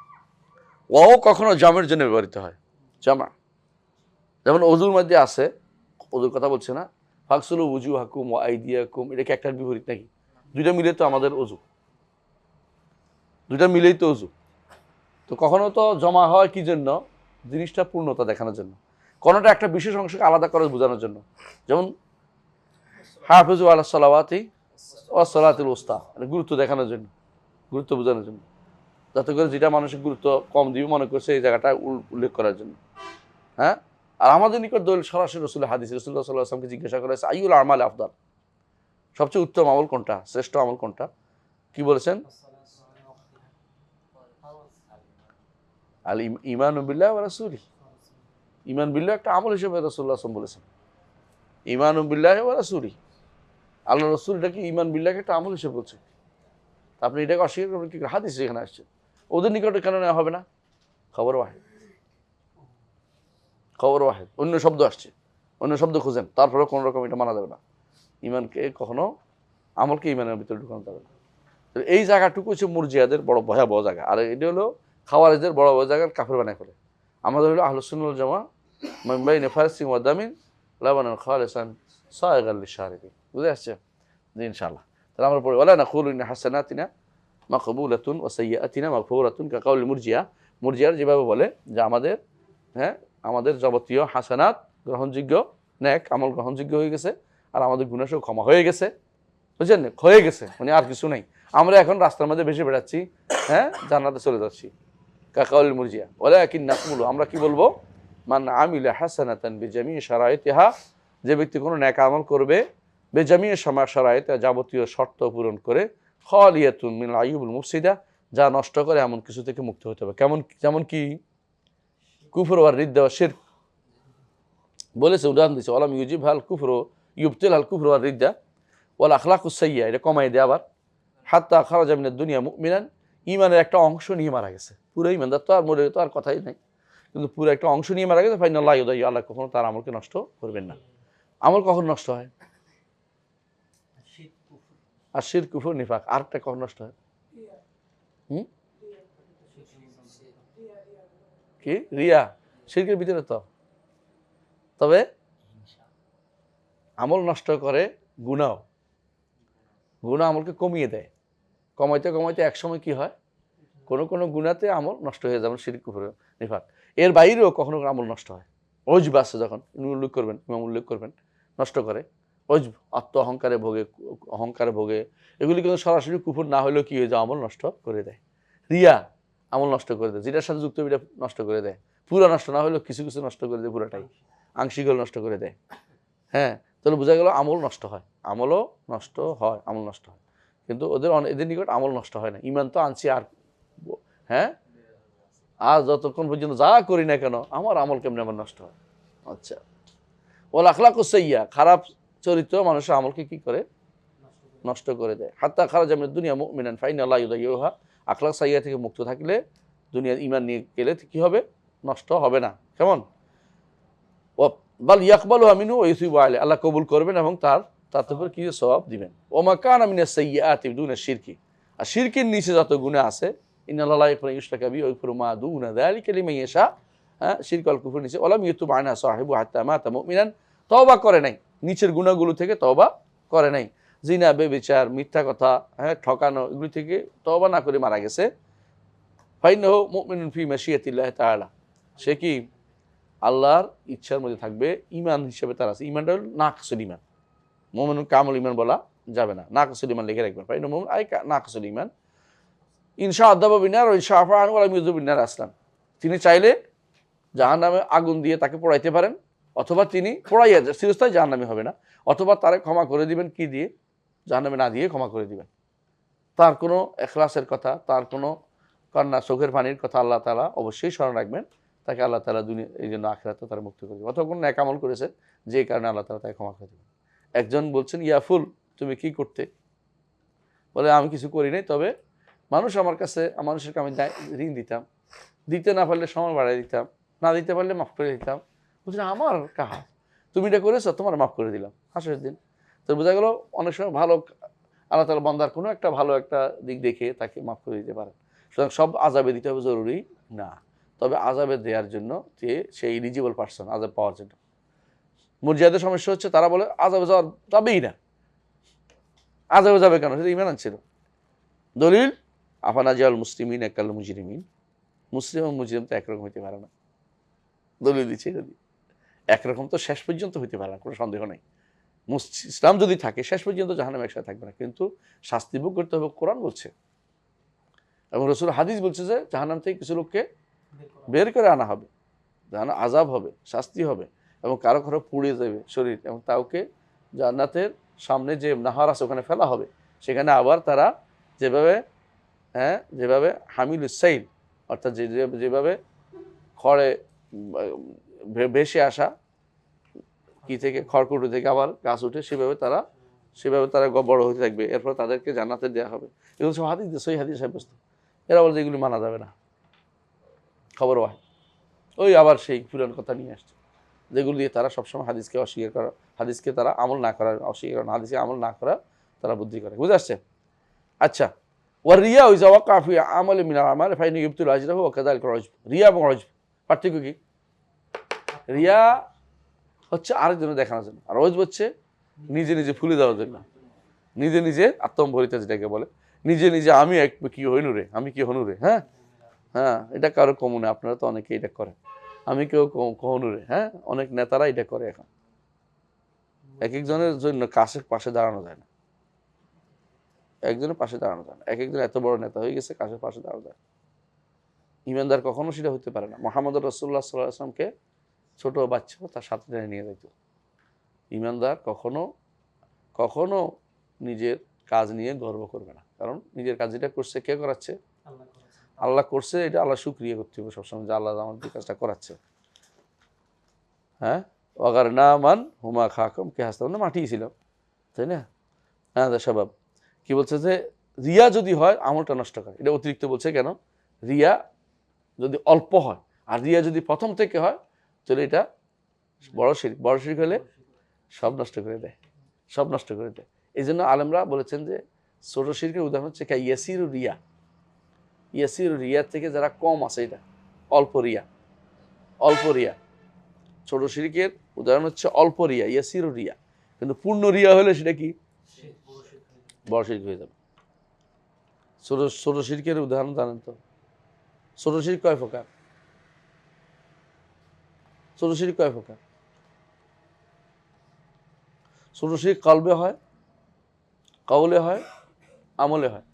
ওয়াও কখনো জামের জন্য ব্যবহৃত হয়, জামা। যেমন অজুর মধ্যে আছে, অজুর কথা বলছে না, ফাকসুলু উজুহাকুম ওয়া আইদিয়াকুম, এটা কি একটার বিপরীত নাকি? দুইটা মিলে তো আমাদের অজু, দুইটা মিলেই তো অজু। তো কখনো তো জমা হয় কি জন্য, জিনিসটা পূর্ণতা দেখানোর জন্য, কোনোটা একটা বিশেষ অংশকে আলাদা করে বোঝানোর জন্য। যেমন হাফিজু আলাস সালাওয়াতি ওয়াস সালাতিল উস্তা, গুরুত্ব দেখানোর জন্য, গুরুত্ব বোঝানোর জন্য, যাতে করে যেটা মানুষের গুরুত্ব কম দিবে মনে করছে এই জায়গাটা উল্লেখ করার জন্য। হ্যাঁ, আর আমাদের নিকট দলিল সরাসরি রসুল হাদিস, রাসূলুল্লাহ সাল্লাল্লাহু আলাইহি ওয়াসাল্লামকে জিজ্ঞাসা করা হয়েছে আইয়ুল আমাল আফদাল, সবচেয়ে উত্তম আমল কোনটা, শ্রেষ্ঠ আমল কোনটা? কি বলেছেন? আল ঈমানু বিল্লাহি ওয়া রাসূলিহি, ঈমান বিল্লাহ একটা আমল হিসেবে রাসূলুল্লাহ সাল্লাল্লাহু আলাইহি ওয়াসাল্লাম বলেছেন। ঈমানু বিল্লাহি ওয়া রাসূলিহি, আল্লাহ রাসূল এটাকে ঈমান বিল্লাহকে একটা আমল হিসেবে বলছে। আপনি এটাকে অস্বীকার করবেন কি করে? হাদিস এখানে আসছে, ওদের নিকটে কেন নেওয়া হবে না? খবর ওয়াহিদ, খবর ওয়াহিদ, অন্য শব্দ আসছে, অন্য শব্দ খুঁজেন, তারপরে কোনো রকম এটা মানা যাবে না। ঈমানকে কখনো, আমলকে ঈমানের ভিতরে ঢুকানো যাবে না। এই জায়গাটুকু হচ্ছে মুরজিয়াদের বড় ভয়াবহ জায়গা, আর এটা হলো খাওয়ারিজদের বড় বড় জায়গার কাফের বানায় ফেলে। আমাদের হলো আহলুস সুন্নাহ ওয়াল জামাআহ মিন বাইনি ফারসিন ওয়া দামিন লাবানান খালিসান সায়গাল লিশারিবিন। বুঝে আসছে? জি ইনশাআল্লাহ। তাহলে আমরা পড়ি ওয়ালা নাকুলু ইন্না হাসানাতিনা মাকবুলাতুন ওয়া সাইয়্যাতিনা মাগফুরাতুন কাকাউল মুরজিয়া। মুরজিয়ার যেভাবে বলে যে আমাদের, হ্যাঁ, আমাদের যাবতীয় হাসানাত গ্রহণযোগ্য, নেক আমল গ্রহণযোগ্য হয়ে গেছে, আর আমাদের গুনাহ সব ক্ষমা হয়ে গেছে। বুঝছেন? হয়ে গেছে মানে আর কিছু নাই, আমরা এখন রাস্তার মধ্যে ভেসে বেড়াচ্ছি, হ্যাঁ, জান্নাতে চলে যাচ্ছি। কাকাউল মুরজিয়া ওয়ালাকিন নাকুলু, আমরা কি বলবো, মান আমিলা হাসানাতান বিজামি শারাইতিহা, যে ব্যক্তি কোনো নেক আমল করবে, বেজামি শারাইত, যাবতীয় শর্ত পূরণ করে, খালিয়াতুন মিনাল আইয়ুবুল মুফসিদা, যা নষ্ট করে এমন কিছু থেকে মুক্ত হতে হবে। কেমন, যেমন কি কুফর ওয়ার রিদ্দা ওয়া শিরক বলেছে, উদাহরণ দিয়েছে, ওয়ালাম ইউজিব হাল কুফর ইউবতিল আল কুফর ওয়ার রিদ্দা ওয়াল আখলাকুস সাইয়্যা, এটা কমাই দেয় আবার। হাত্তা খারাজা মিনাদ দুনিয়া মুমিনান, ইমানের একটা অংশ নিয়ে মারা গেছে, পুরো ইমানদার তো আর মরে তো আর কথাই নাই, কিন্তু পুরো একটা অংশ নিয়ে মারা গেছে। ফাইনাল্লাহ ইউদাইয়্যু, আল্লাহ কখনো তার আমলকে নষ্ট করবেন না। আমল কখন নষ্ট হয়? শিরক কুফর। আর শিরক কুফর নিফাক, আরেকটা কখন নষ্ট হয়? কি? রিয়া, শিরকের ভিতরে তো। তবে আমল নষ্ট করে গুনাহ, গুনাহ আমলকে কমিয়ে দেয়, কমাইতে কমাইতে একসময় কি হয়, কোনো কোনো গুনাতে আমল নষ্ট হয়ে যাবে, শিরক কুফর নিফাক। এর বাইরেও কখনো আমল নষ্ট হয়। অজব আছে যখন, উল্লেখ করবেন, ইমাম উল্লেখ করবেন, নষ্ট করে। অজব, আত্ম অহংকারে ভোগে, অহংকারে ভোগে, এগুলি কিন্তু সরাসরি কুফর না হলেও কি হয়ে যায়, আমল নষ্ট করে দেয়। রিয়া আমল নষ্ট করে দেয়, যেটার সাথে যুক্ত এটা নষ্ট করে দেয়, পুরো নষ্ট না হলেও কিছু কিছু নষ্ট করে দেয়, পুরোটাই আংশিক হলে নষ্ট করে দেয়। হ্যাঁ, তাহলে বোঝা গেল আমল নষ্ট হয়, আমলও নষ্ট হয়, আমল নষ্ট হয়, কিন্তু এদের নিকট আমল নষ্ট হয় না। ইমান তো আনছি, আর হ্যাঁ, আর যতক্ষণ পর্যন্ত যা করি না কেন আমার আমল কেমনে আমার নষ্ট হয়। আচ্ছা, ওয়াল আখলাকুস সাইয়্যা, খারাপ চরিত্র মানুষের আমলকে কি করে, নষ্ট করে দেয়। হাত্তা খারাজা মিনাদ দুনিয়া মুমিনান ফাইনাল্লাহ ইউদাইয়্যুহা, আখলাক সাইয়্যা থেকে মুক্ত থাকলে, দুনিয়ার ইমান নিয়ে গেলে কি হবে, নষ্ট হবে না। কেমন? বাল ইয়াকবালুহা মিনহু ওয়া ইউসিবু আলাইহি, আল্লাহ কবুল করবেন এবং তার উপর কি সওয়াব দিবেন। ওমা কানা মিনাস সাইয়্যাতি দুনা শিরকি, আর শিরকের নিচে যত গুনাহ আছে, ইন্নাল্লাহা লা ইয়াগফিরু ইউশরাকা বিহি ওয়া ইয়াগফিরু মা দুনা যালিকা লিমান ইয়াশা, শিরক আল কুফর নিচে, ওয়ালাম ইয়াতুব আনহা সাহিবু হাত্তা মাতা মুমিনান, তওবা করে নাই নিচের গুনাহগুলো থেকে, তওবা করে নাই, জিনা, বেবিচার, মিথ্যা কথা, ঠকানো, এগুলি থেকে তওবা না করে মারা গেছে। ফাইন্নাহু মুমিনুন ফি মাশিয়াতিল্লাহি তাআলা, সে কি আল্লাহর ইচ্ছার মধ্যে থাকবে, ইমান হিসেবে তার আছে। ইমানটা হল নাকসুল ইমান, মুমিনুন কামুল ইমান বলা যাবে না, নাকসুল ইমান লিখে রাখবেন। ফাইন্নাহু মুমিনুন আই নাকসুল ইমান, ইনশা আযাবা বিনার ওয়া ইনশা আফা আনহু ওয়া লাম ইউযিব বিনার আসলাম, তিনি চাইলে জাহান্নামে আগুন দিয়ে তাকে পোড়াইতে পারেন, অথবা তিনি পোড়াইয়া চিরস্থায়ী জাহান্নামী হবে না, অথবা তারে ক্ষমা করে দিবেন, কি দিয়ে, জাহান্নামে না দিয়ে ক্ষমা করে দিবেন। তার কোনো ইখলাসের কথা, তার কোনো কান্না চোখের পানির কথা আল্লাহ তাআলা অবশ্যই স্মরণ রাখবেন, তাকে আল্লাহ তাআলা দুনিয়া এই জন্য আখিরাতে তারা মুক্ত করে দেবেন। অথবা কোনো নেক আমল করেছে যে কারণে আল্লাহ তাআলা তাকে ক্ষমা করে দেবেন। একজন বলছেন, ইয়া ফুল, তুমি কি করতে? বলে, আমি কিছু করি নাই, তবে মানুষের আমি ঋণ দিতাম, দিতে না পারলে সময় বাড়াই দিতাম, না দিতে পারলে মাফ করে দিতাম। বলছেন, আমার কাজ, তুমি এটা করেছো, তোমার মাফ করে দিলাম হাসরের দিন। তো বোঝা গেল অনেক সময় ভালো আল্লাহ তাআলা বান্দার কোনো একটা ভালো একটা দিক দেখে তাকে মাফ করে দিতে পারেন। সুতরাং সব আযাবে দিতে হবে জরুরি না, তবে আযাবে দেওয়ার জন্য যে সে এলিজিবল পারসন আযাব পাওয়ার জন্য। মুরজিয়াদের সমস্যা হচ্ছে, তারা বলে আযাবে যাওয়ার যাবেই না, আযাবে যাবে কেন, সেটা ঈমান আনছিল। দলিল, আফানাজাল মুসলিমিন কাল মুজরিমিন, মুসলিম এবং মুজরিম তো একরকম হইতে পারে না। দলিল দিচ্ছে, যদি একরকম তো শেষ পর্যন্ত হইতে পারে না, কোনো সন্দেহ নাই। ইসলাম যদি থাকে শেষ পর্যন্ত জাহান্নামে একসাথে থাকবে না, কিন্তু শাস্তি ভোগ করতে হবে, কোরআন বলছে এবং রাসূল হাদিস বলছে যে জাহান্নাম থেকে কিছু লোককে বের করে আনা হবে, জাহান্নাম আযাব হবে, শাস্তি হবে, এবং কারো কারো পুড়ে যাবে শরীর, এবং তাকে জান্নাতের সামনে যে নাহার আছে ওখানে ফেলা হবে। সেখানে আবার তারা যেভাবে হামিলুস সাইল, অর্থাৎ যেভাবে খড়ে ভেসে আসা কি থেকে, খড়কুটো থেকে আবার গাছ উঠে, সেভাবে তারা বড় হতে থাকবে, এরপর তাদেরকে জান্নাতে দেওয়া হবে। এগুলো সব হাদিস, সই হাদিস সাব্যস্ত। এরা বলছে এগুলি মানা যাবে না, খবর হয় ওই আবার সেই পুরান কথা নিয়ে আসছে, যেগুলো দিয়ে তারা সবসময় হাদিসকে অস্বীকার করা, হাদিসকে তারা আমল না করার অস্বীকার করা, হাদিসকে আমল না করা তারা বুদ্ধি করে। বুঝে আসছে? আচ্ছা, ওয়ার রিয়া ওই যাওয়া কাফি আমলে মিনাল আমাল ফাইনি ইবতুল আজরাহু ওয়া কাযালিকা উজব। রিয়া এবং উজব পার্থক্য কি? রিয়া হচ্ছে আরেকজনের দেখানোর জন্য, আর উজব হচ্ছে নিজে নিজে ফুলে দেওয়ার জন্য, নিজে নিজে আত্মম্ভরিতা যেটাকে বলে, নিজে নিজে আমি কি হইনু রে, আমি কি হনু রে। হ্যাঁ, এটা কারো কমনে, আপনারা তো অনেকে এটা করেন, আমি কেউ কহনু রে। হ্যাঁ, অনেক নেতারা এটা করে এখন। এক একজনের জন্য পাশে দাঁড়ানো যায় না, একজনের পাশে দাঁড়ানো যায় না, এক একজন এত বড় নেতা হয়ে গেছে, কাছের পাশে দাঁড়ানো যায়। ইমানদার কখনো সেটা হতে পারে না। মুহাম্মদ রাসূলুল্লাহ সাল্লাল্লাহু আলাইহি ওয়াসাল্লামকে ছোট বাচ্চাও তার সাথে নিয়ে যেত। ইমানদার কখনো নিজের কাজ নিয়ে গর্ব করবে না, কারণ নিজের কাজ যেটা করছে কে করাচ্ছে? আল্লাহ করছে, এটা আল্লাহ শুকরিয়া করতে হবে সবসময় যে আল্লাহ আমাদের কাজটা করাচ্ছে। হ্যাঁ, অগার না মান হুমা খাকম কে হাসতাম না, মাটি ছিল, তাই না? হ্যাঁ স্বভাব কি বলছে যে রিয়া যদি হয় আমলটা নষ্ট করে, এটা অতিরিক্ত বলছে কেন? রিয়া যদি অল্প হয় আর রিয়া যদি প্রথম থেকে হয় তাহলে এটা বড় শিরক। বড় শিরক হলে সব নষ্ট করে দেয়, সব নষ্ট করে দেয়। এই জন্য আলেমরা বলেছেন যে ছোট শিরকের উদাহরণ হচ্ছে ইয়াসির রিয়া, ইয়াসির রিয়ার থেকে যারা কম আছে, এটা অল্প রিয়া, অল্প রিয়া। ছোট শিরকের উদাহরণ হচ্ছে অল্প রিয়া, ইয়াসির রিয়া। কিন্তু পূর্ণ রিয়া হলে সেটা কি? বড় শিরক হয়ে যাবে। ছোট শিরকের উদাহরণ জানেন তো? ছোট শিরক কয় প্রকার? ছোট শিরক কয় প্রকার? ছোট শিরক কলবে হয়, কওলে হয়, আমলে হয়।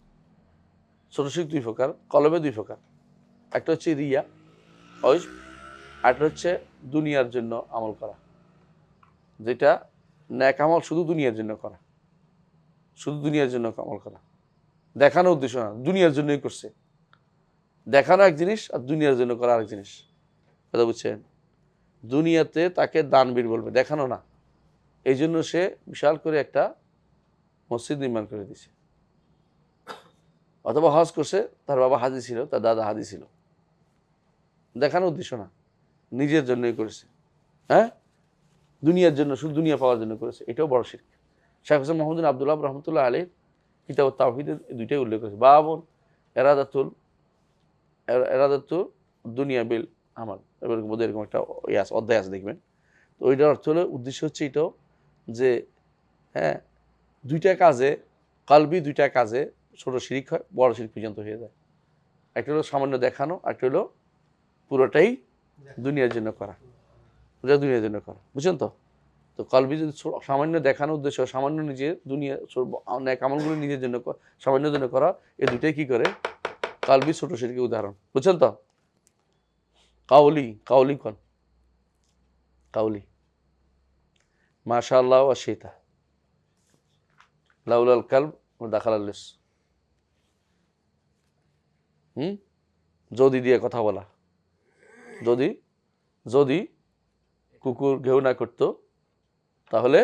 ছোট শিরক দুই প্রকার, কলবে দুই প্রকার। একটা হচ্ছে রিয়া, আরেকটা হচ্ছে দুনিয়ার জন্য আমল করা, যেটা ন্যাক আমল শুধু দুনিয়ার জন্য করা, শুধু দুনিয়ার জন্য আমল করা, দেখানো উদ্দেশ্য না, দুনিয়ার জন্যই করছে। দেখানো এক জিনিস আর দুনিয়ার জন্য করা আরেক জিনিস, কথা বুঝছেন? দুনিয়াতে তাকে দানবীর বলবে, দেখানো না। এই জন্য সে বিশাল করে একটা মসজিদ নির্মাণ করে দিছে। অথবা হজ করছে, তার বাবা হাজি ছিল, তার দাদা হাজি ছিল, দেখানোর উদ্দেশ্য না, নিজের জন্যই করেছে। হ্যাঁ, দুনিয়ার জন্য, শুধু দুনিয়া পাওয়ার জন্য করেছে, এটাও বড় শিরক। শেখ হোসেন মোহাম্মদ আব্দুল্লাহ রহমতুল্লাহ আলীর কিতাব তাওহীদের দুইটাই উল্লেখ করেছে। বাবুন এরাদাতুল দুনিয়া বিল আমার, এরকম বোধহয় এরকম একটা অধ্যায় আছে, দেখবেন। তো ওইটার অর্থ হলো, উদ্দেশ্য হচ্ছে এটাও যে হ্যাঁ, দুইটা কাজে, কালবি দুইটা কাজে ছোট শিরক হয়, বড় শিরক পর্যন্ত হয়ে যায়। একটা হলো সামান্য দেখানো, একটা হলো পুরোটাই দুনিয়ার জন্য করা, পুরো দুনিয়ার জন্য করা, বুঝছেন তো? তো কলবি যদি সামান্য দেখানো উদ্দেশ্য, সামান্য নিজের দুনিয়া ন্যাক আমলগুলো নিজের জন্য সামান্য জন্য করা, এই দুটাই কি করে? কলবি ছোট শিরকের উদাহরণ, বুঝছেন তো? কাউলি, কাউলি কোন? কাউলি মাশাআল্লাহ ওয়া শিতা লাউলাল কালব দাখালাল লিস। যদি দিয়ে কথা বলা, যদি যদি কুকুর ঘেউ না করতো তাহলে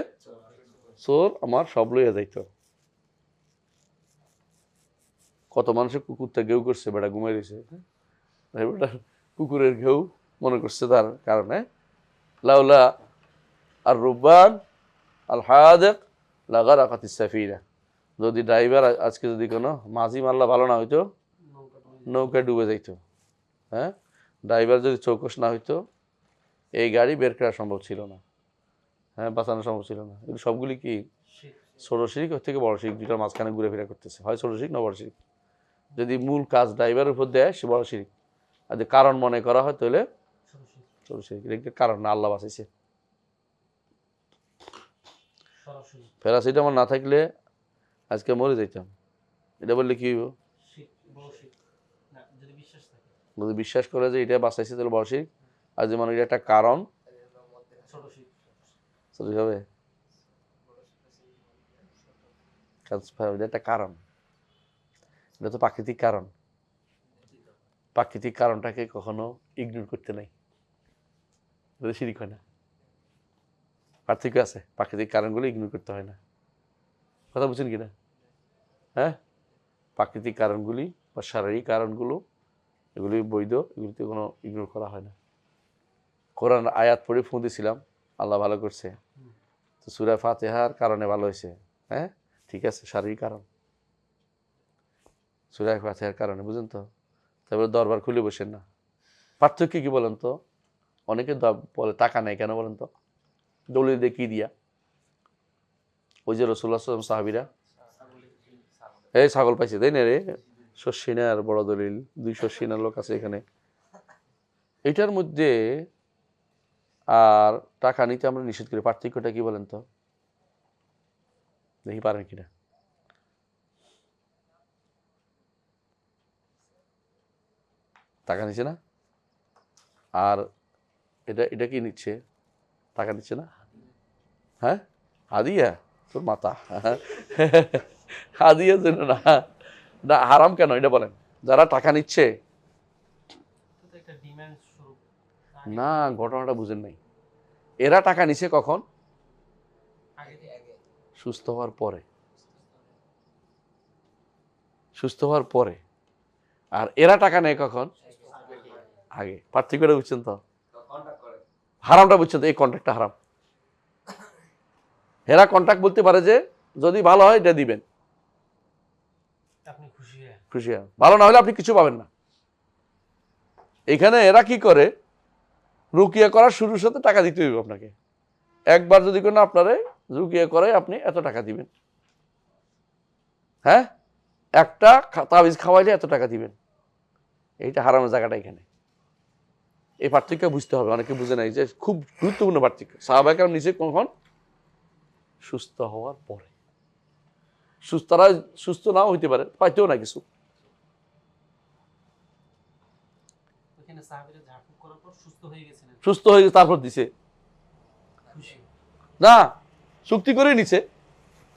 চোর আমার সব লইয়া যাইত। কত মানুষের কুকুরটা ঘেউ করছে, বেটা ঘুমাই রয়েছে, বেটা কুকুরের ঘেউ মনে করছে তার কারণে। লাউলা আর রুব্বান আল হায়াদেক লাগারাকাতিস সাফিনা। যদি ড্রাইভার আজকে যদি কোনো মাঝি মাল্লা ভালো না হইতো, নৌকা ডুবে যাইত। হ্যাঁ, ড্রাইভার যদি চৌকস না হইতো, এই গাড়ি বের করা সম্ভব ছিল না। হ্যাঁ, বাঁচানো সম্ভব ছিল না। এগুলো সবগুলি কি ছোট শিরক, ওর থেকে বড় শিরক, দুটার মাঝখানে ঘুরে ফিরা করতেছে, হয় ছোট শিরক না বড় শিরক। যদি মূল কাজ ড্রাইভারের উপর দেয়, সে বড় শিরক। আর যদি কারণ মনে করা হয় তাহলে ছোট শিরক। এটা কারণ না, আল্লাহ বাঁচাইছে। প্যারাসিটামল না থাকলে আজকে মরে যাইতাম, এটা বললে কি হইব? যদি বিশ্বাস করে যে এটা বাঁচাইছে তাহলে বড় শিরক। আর যে মানে এটা একটা কারণ, ছোট হবে। এটা একটা কারণ, এটা তো প্রাকৃতিক কারণ। প্রাকৃতিক কারণটাকে কখনো ইগনোর করতে নাই, এটা শিরক হয় না। পার্থক্য আছে, প্রাকৃতিক কারণগুলো ইগনোর করতে হয় না। কথা বুঝছেন কিনা? হ্যাঁ, প্রাকৃতিক কারণগুলি বা শারীরিক কারণগুলো, এগুলি বৈধ, এগুলিতে কোনো ইগনোর করা হয় না। কোরআন আয়াত পড়ে ফোন দিয়েছিলাম, আল্লাহ ভালো করছে। তো সূরা ফাতিহার কারণে ভালো হয়েছে। হ্যাঁ, ঠিক আছে, শারীরিক কারণ, সূরা ফাতিহার কারণে, বুঝেন তো? তারপরে দরবার খুলে বসেন না। পার্থক্য কি বলেন তো? অনেকে বলে টাকা নেই কেন বলেন তো? দলিল দিয়ে কি দিয়া? ওই যে রাসূলুল্লাহ সাল্লাল্লাহু আলাইহি ওয়াসাল্লাম সাহাবীরা এই ছাগল পাইছে, তাই না রে, শস্যিনার বড় দলিল, 200 শস্যিনার লোক আছে এখানে। এটার মধ্যে আর টাকা নিতে আমরা নিষেধ করি, পার্থক্যটা কি বলেন তো? দেখি পারেন কিনা। টাকা নিচ্ছে না, আর এটা এটা কি নিচ্ছে? টাকা নিচ্ছে না। হ্যাঁ, হাদিয়া, তোর মাথা। হাদিয়ার জন্য না, না হারাম কেন এটা বলেন? যারা টাকা নিচ্ছে, না ঘটনাটা বুঝেন নাই। এরা টাকা নিছে কখন? আগে সুস্থ হওয়ার পরে। সুস্থ হওয়ার পরে। আর এরা টাকা নেয় কখন? আগে। পার্থক্যটা বুঝছেন তো? হারামটা বুঝছেন তো? এই কন্ট্রাক্টটা হারাম। এরা কন্ট্রাক্ট বলতে পারে যে যদি ভালো হয় এটা দিবেন, আপনি খুশি হয়ে খুশি হন, ভালো না হলে আপনি কিছু পাবেন না। এখানে এরা কি করে, রুকিয়া করার শুরুর সাথে টাকা দিতে হইব আপনাকে। একবার যদি কোনো আপনারে রুকিয়া করে আপনি এত টাকা দিবেন, হ্যাঁ, একটা তাবিজ খাওয়াইলে এত টাকা দিবেন। এইটা হারানোর জায়গাটা এখানে। এই পার্থক্য বুঝতে হবে, অনেকে বুঝে নাই যে খুব গুরুত্বপূর্ণ পার্থক্য। সাহাবায়ে কেরাম নিচে কখন? সুস্থ হওয়ার পরে। সুস্থরা সুস্থ নাও হইতে পারে, পাইতেও না কিছু। ওখানে সাহাবীরা ঝাড়ফুঁক করার পর সুস্থ হয়ে গেছিলেন, সুস্থ হয়ে তারপর দিছে খুশি। না, চুক্তি করে নিছে,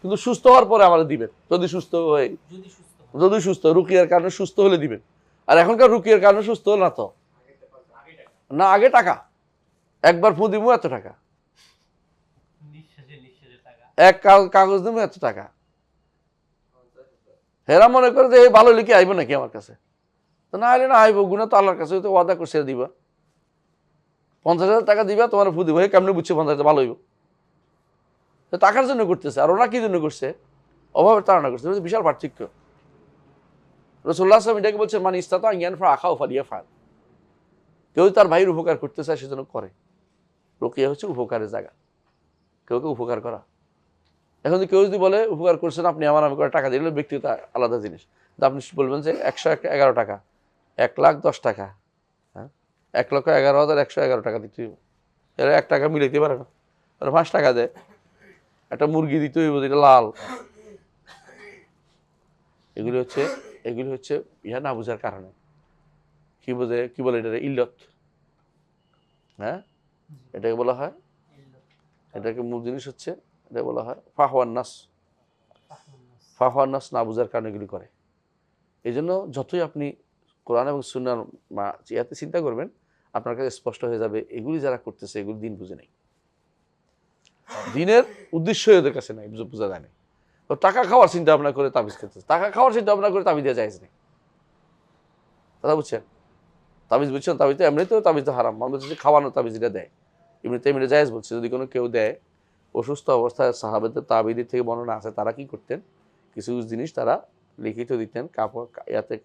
কিন্তু সুস্থ হওয়ার পরে আমাদের দিবেন। যদি সুস্থ হয়, যদি সুস্থ হয় যদি সুস্থ, রুকিয়ার কারণে সুস্থ হলে দিবেন। আর এখনকার রুকিয়ার কারণে সুস্থ হল না তো, না আগে টাকা, একবার ফু দিব এত টাকা, নিঃশ্বাসে টাকা। এক কাগজ দিব এত টাকা। হেরা মনে করে যে এই ভালো লিখে আইব নাকি আমার কাছে, তো না আইলে না আইব, গুণা তো আল্লাহর কাছে তো ওয়াদা করছে দিবা। 50,000 টাকা দিবা, তোমার ফু দিব। হে কেমনে বুঝছে 50,000 ভালো হইব? তো টাকার জন্য করতেছে। আর ওরা কি জন্য করছে? অভাবের তাড়না করছে। এটা বিশাল পার্থক্য। রাসূলুল্লাহ সাল্লাল্লাহু আলাইহি ওয়াসাল্লাম এটাকে বলছে মান ইসতাতা আন ইয়ানফা আখাহু ফালিয়াফআল। কেউ তার ভাইয়ের উপকার করতে চায় সেজন্য করে। রুকিয়া হচ্ছে উপকারের জায়গা, কেউ উপকার করা। এখন কেউ যদি বলে উপকার করছেন আপনি, আমার আমি করে টাকা দিলে ব্যক্তিগত আলাদা জিনিস। আপনি বলবেন যে 111 টাকা, 1,10,000 টাকা, হ্যাঁ, 1,11,111 টাকা দিতে হইব। এরা 1 টাকা মিলাইতে পারে না, ওরা 5 টাকা দেয়। একটা মুরগি দিতে হইব যেটা লাল। এগুলি হচ্ছে ইহা না বুঝার কারণে। কি বলে এটা? ইল্লত। হ্যাঁ, এটাকে বলা হয়, এটাকে মূল জিনিস হচ্ছে, এটা বলা হয় ফাহওয়ান নাস। ফাহওয়ান নাস না বুঝার কারণে এগুলি করে। এই জন্য যতই আপনি কোরআন এবং সুন্নাহর ইয়াতে চিন্তা করবেন, আপনার কাছে স্পষ্ট হয়ে যাবে এগুলি যারা করতেছে এগুলি দিন বুঝে নাই, দিনের উদ্দেশ্য এদের কাছে নাই, বোঝা যায় না। তো টাকা খাওয়ার চিন্তা ভাবনা করে তাবিজ খেতেছে, টাকা খাওয়ার চিন্তা ভাবনা করে তাবিজ দেওয়া যায় না। কথা বুঝছেন? তাবিজ বুঝছেন? তাবিজ তো এমনিতেও তাবিজ তো হারাম। মানুষ হচ্ছে খাওয়ানো তাবিজ এটা দেয়, এমনিতে এমনি জায়েজ বলছে। যদি কোনো কেউ দেয় অসুস্থ অবস্থায়, সাহাবাদের তাবিদের থেকে বর্ণনা আছে, তারা কি করতেন, কিছু জিনিস তারা লিখিত দিতেন কাপড় ইয়াতে,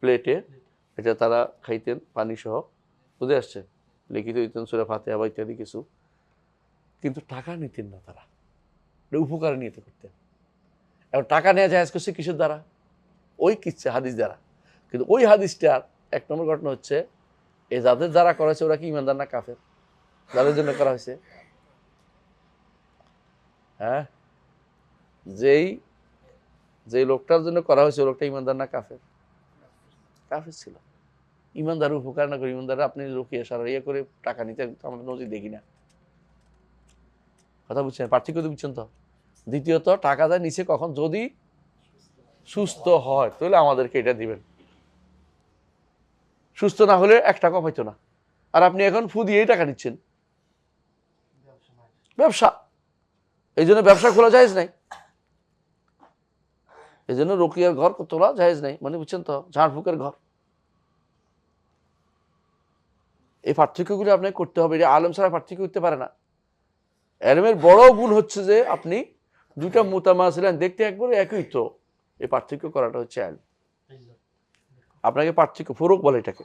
প্লেটে এটা তারা খাইতেন পানি সহ, বুঝে আসছে, লিখিত দিতেন সূরা ফাতিহা বা ইত্যাদি কিছু, কিন্তু টাকা নিতেন না তারা, এটা উপকার নিতে করতেন। এবং টাকা নেওয়া জায়েজ করছে কিসের দ্বারা? ওই কিচ্ছে হাদিস দ্বারা। কিন্তু ওই হাদিসটার 1 নম্বর ঘটনা হচ্ছে, এই যাদের দ্বারা করা হয়েছে ওরা কি ইমানদার না কাফের? যাদের জন্য করা হয়েছে, হ্যাঁ, যেই লোকটার জন্য করা হয়েছে ওই লোকটা ইমানদার না কাফের? কাফের ছিল। ইমানদার উপকার না করে, ইমানদার আপনি রুকিয়ে সারাইয়া করে টাকা নিতে আমরা নজির দেখি না। কথা বুঝছেন? পার্থক্য তো বুঝছেন তো? দ্বিতীয়ত, টাকা দেয় নিচে কখন? যদি সুস্থ হয় তাহলে আমাদেরকে এটা দিবেন। সুস্থ না হলে 1 টাকা পাইতো না। আর আপনি এখন ফু দিয়েই টাকা নিচ্ছেন, ব্যবসা। এই জন্য ব্যবসা খোলা জায়েজ নাই, এই জন্য রুকিয়ার ঘর তোলা জায়েজ নাই, মানে বুঝছেন তো, ঝাড়ফুঁকের ঘর। এই পার্থক্যগুলো আপনাকে করতে হবে। এটা আলেম ছাড়া পার্থক্য করতে পারে না। আলেমের বড় গুণ হচ্ছে যে আপনি দুইটা মুতামাসিলান দেখতে একবারে একই, তো এই পার্থক্য করাটা হচ্ছে আলেম। আপনাকে পার্থক্য, ফরক বলে এটাকে।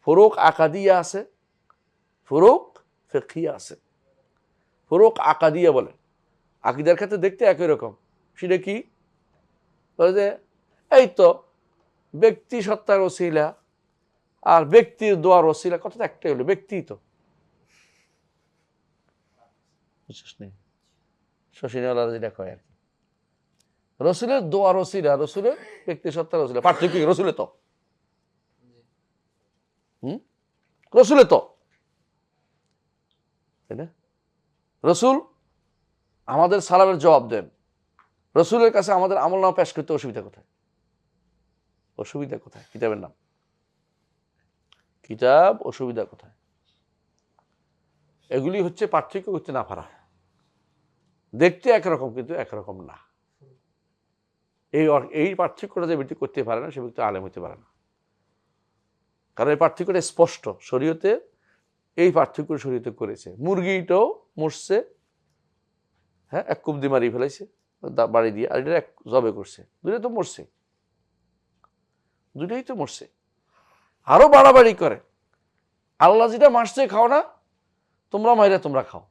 ফরক আকাদিয়া আছে, ফরক ফিকহিয়া আছে। ফরক আকাদিয়া বলে, আকীদার ক্ষেত্রে দেখতে একই রকম। সেটা কি? বলে যে এই তো ব্যক্তি সত্তার ওসিলা আর ব্যক্তির দোয়ার ওসিলা, কথা তো একটাই হলো, ব্যক্তি তো। বুঝছিস নি? শশীনালা যেটা কয় আর কি, রসুলের দোয়ার ওসিলা, রসুলের ব্যক্তি সত্তার ওসিলা, পার্থক্য কি? রসুলে তো, রসুলে তো, তাই না? রসুল আমাদের সালামের জবাব দেন, রসুলের কাছে আমাদের আমলনামা পেশ করতে অসুবিধা কোথায়? অসুবিধা কোথায়? কিতাবের নাম কিতাব, অসুবিধা কোথায়? এগুলি হচ্ছে পার্থক্য করতে না পারা। দেখতে একরকম কিন্তু একরকম না। এই পার্থক্যটা যে ব্যক্তি করতে পারে না সে ব্যক্তি আলেম হতে পারে না। কারণ এই পার্থক্যটা স্পষ্ট, শরীয়তে এই পার্থক্য শরীয়তে করেছে। মুরগিটাও মরছে, হ্যাঁ, এক কুপ দিয়ে মারিয়ে ফেলাইছে বাড়ি দিয়ে, আর এটা এক জবে করছে, দুইটাই তো মরছে, দুইটাই তো মরছে। আরো বাড়াবাড়ি করে, আল্লাহ যেটা মারছে খাও না, তোমরা মাইরা তোমরা খাও।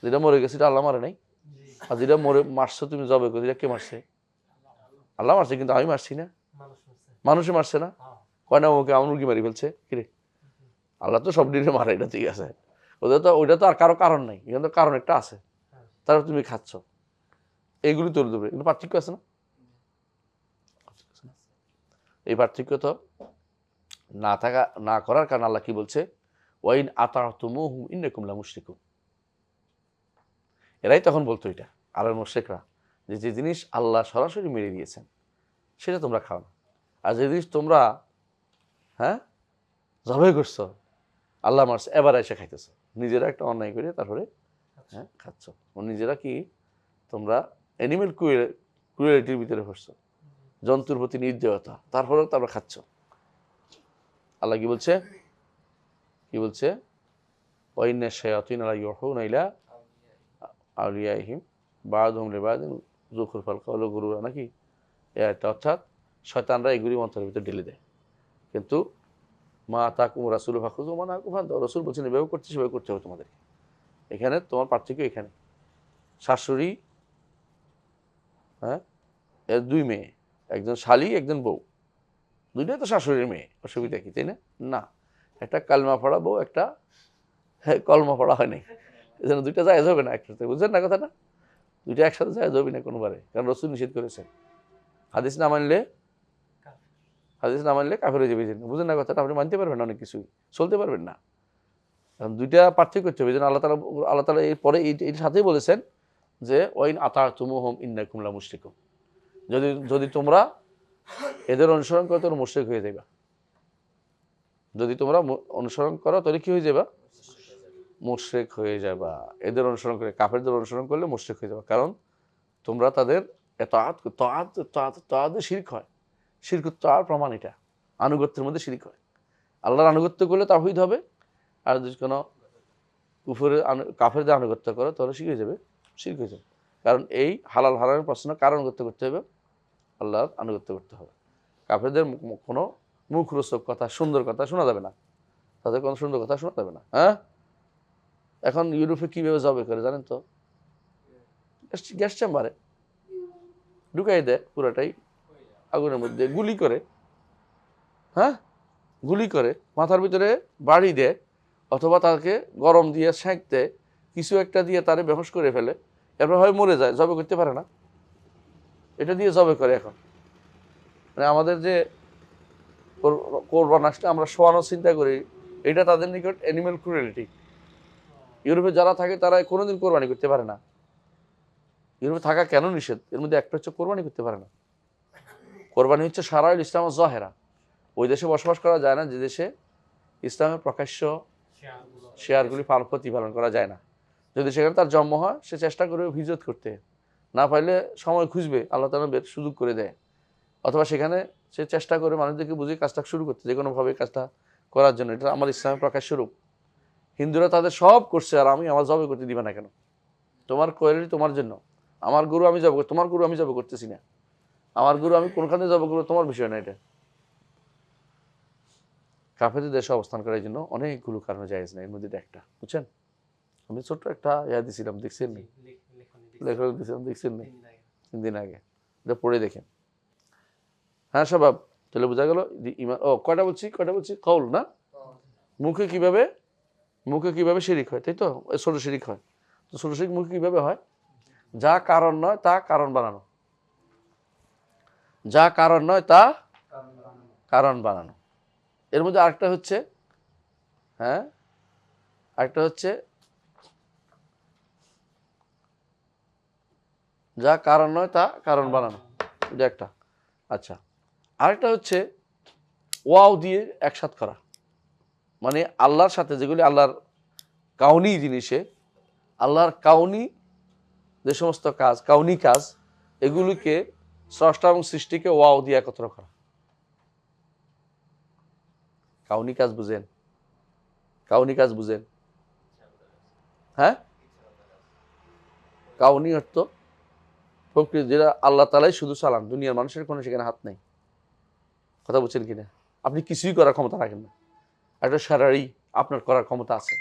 যেটা মরে গেছে এটা আল্লাহ মারে নাই, আর যেটা মরে মারছো তুমি জবে করে, এটা কে মারছে? আল্লাহ মারছে, কিন্তু আমি মারছি না, মানুষে মারছে না। কয় না ওকে আমার মুরগি মারি ফেলছে, কিরে আল্লাহ তো সব দিনে মারে, এটা ঠিক আছে, ওইটা তো আর কারো কারণ নাই, এখানে তো কারণ একটা আছে, তারপর তুমি খাচ্ছ, এইগুলি তোর দেবে, এগুলো পার্থক্য আছে না? এই পার্থক্য তো না থাকা, না করার কারণে আল্লাহ কি বলছে, ওয়াইন আতাতুমুহুম ইন্নাকুম লামুশরিকুন। এরাই তখন বলতো এটা আরব মুশরিকরা, যে জিনিস আল্লাহ সরাসরি মেরে দিয়েছেন সেটা তোমরা খাও না, আর যে জিনিস তোমরা জবাই করছো আল্লাহ মারছে এবার এসে খাইতেছো, নিজেরা একটা অন্যায় করে তারপরে খাচ্ছ। নিজেরা কি তোমরা অ্যানিমেল ক্রুয়েলিটির ভিতরে পড়ছো, জন্তুর প্রতি নির্দয়তা, তারপরেও তারপরে খাচ্ছ। আল্লাহ কি বলছে, কি বলছে, ওয়াইন্না শায়াতিন লা ইউহুনা ইলা আউলিয়াইহিম বা'দুহুম লিবা'দিন যুখরুফাল কওলি গুরুরা, নাকি এটা, অর্থাৎ শয়তানরা এগুলি অন্তরের ভিতরে ঢেলে দেয়। কিন্তু মা তাকুম রাসূল ফাখুযু মা নাহাকুম আনহু, রাসূল বলছেন এভাবে করতে, সেভাবে করতে হবে তোমাদের। এখানে তোমার পার্থক্য এখানে, শাশুড়ি, এর দুই মেয়ে, একজন শালি একজন বউ, দুইটাই তো শাশুড়ির মেয়ে, অসুবিধা কি, তাই না? না, একটা কালমা পড়া বউ, একটা কলমা পড়া হয় নাই, এজন্য দুইটা জায়েজ হবে না একসাথে, বুঝছেন না কথাটা? দুইটা একসাথে জায়েজ হবে না কোনোবারে, কারণ রাসূল নিষেধ করেছেন। হাদিস না মানলে কাফের হয়ে যাবে, বুঝেন না কথাটা? আপনি মানতে পারবেন না, অনেক কিছুই চলতে পারবেন না, কারণ দুইটা পার্থক্য করতে হবে। আল্লাহ তাআলা এরপরে এর সাথেই বলেছেন যে ওয়াইন আতাতুমুহুম ইন্নাকুম লামুশরিকুন, যদি তোমরা এদের অনুসরণ করো তোমরা মুশরিক হয়ে যাবে। যদি তোমরা অনুসরণ করো তাহলে কি হয়ে যাবে? মুশরিক হয়ে যাবা। এদের অনুসরণ করে, কাফেরদের অনুসরণ করলে মুশরিক হয়ে যাবে, কারণ তোমরা তাদের তাআত শিরক হয়, শিরক তার প্রমাণ, এটা আনুগত্যের মধ্যে শিরক হয়। আল্লাহর আনুগত্য করলে তাওহীদ হবে, আর যদি কোনো কাফেরদের আনুগত্য করো তাহলে শিরক হয়ে যাবে, শিরক হয়ে যাবে। কারণ এই হালাল হারামের প্রশ্ন কার আনুগত্য করতে হবে? আল্লাহর আনুগত্য করতে হবে। কাফেরদের কোনো মুখরোচক কথা, সুন্দর কথা শোনা যাবে না, তাদের কোনো সুন্দর কথা শোনা যাবে না। এখন ইউরোপে কিভাবে জবে করে জানেন তো? গ্যাস চেম্বারে ঢুকাই দেয় পুরাটাই আগুনের মধ্যে, গুলি করে, গুলি করে, মাথার ভিতরে বাড়ি দেয়, অথবা তাকে গরম দিয়ে সেঁক দেয়, কিছু একটা দিয়ে তারে বেহুশ করে ফেলে, এরপর হয় মরে যায়, জবে করতে পারে না, এটা দিয়ে জবে করে। এখন মানে আমাদের যে কোরবান আসলে আমরা শোয়ানোর চিন্তা করি, এটা তাদের নিকট অ্যানিমেল ক্রুয়েলিটি। ইউরোপে যারা থাকে তারা কোনোদিন কোরবানি করতে পারে না। ইউরোপে থাকা কেন নিষেধ? এর মধ্যে একটা হচ্ছে কোরবানি করতে পারে না। কোরবানি হচ্ছে শারাউল ইসলাম জাহেরা, ওই দেশে বসবাস করা যায় না যে দেশে ইসলামের প্রকাশ্য শেয়ারগুলি প্রতিপালন করা যায় না। যদি সেখানে তার জন্ম হয়, সে চেষ্টা করবে হিজরত করতে, না পাইলে সময় খুঁজবে, আল্লাহ তাআলা সুযোগ করে দেয়, অথবা সেখানে সে চেষ্টা করে মানুষদেরকে বুঝিয়ে কাজটা শুরু করতে, যে কোনোভাবে কাজটা করার জন্য। এটা আমার ইসলামের প্রকাশ্য রূপ। হিন্দুরা তাদের সব করছে, আর আমি আমার জবে করতে দিবে না কেন? তোমার কোয়ালিটি তোমার জন্য, আমার গুরু আমি জব, তোমার গুরু আমি জব করতেছি না, আমার গুরু আমি কোনখানে জব করবো তোমার বিষয় না। এটা কাফেরদের দেশে অবস্থান করার জন্য অনেকগুলো কারণে জায়েজ না, এর মধ্যে একটা, বুঝছেন? আমি ছোট্ট একটা দিছিলাম, দেখছেন নি? লেখক দিছিলাম, দেখছেন নি? 3 দিন আগে, এটা পড়ে দেখেন। সবাব, তাহলে বোঝা গেল ইমান। কয়টা বলছি কওল না, মুখে কিভাবে শিরিক হয়, তাই তো? ছোট শিরিক হয়, তো ছোট শিরিক মুখে কিভাবে হয়? যা কারণ নয় তা কারণ বানানো, যা কারণ নয় তা কারণ বানানো। এর মধ্যে আরেকটা হচ্ছে, যা কারণ নয় তা কারণ বানানো, এটা একটা। আচ্ছা, আরেকটা হচ্ছে ওয়াও দিয়ে একসাথ করা, মানে আল্লাহর সাথে যেগুলি আল্লাহর কাউনি জিনিসে, আল্লাহর কাউনি যে সমস্ত কাজ, কাউনি কাজ, এগুলিকে স্রষ্টা এবং সৃষ্টিকে ওয়াও দিয়ে একত্র করা। কাউনি কাজ বুঝেন? কাউনি কাজ বুঝেন? হ্যাঁ, কাউনি অর্থ প্রকৃতি, যেটা আল্লাহ তাআলাই শুধু চালান, দুনিয়ার মানুষের কোনো সেখানে হাত নেই। কথা বুঝছেন কিনা? আপনি কিছুই করার ক্ষমতা রাখেন না, একটা সারারি আপনার করার ক্ষমতা আছে।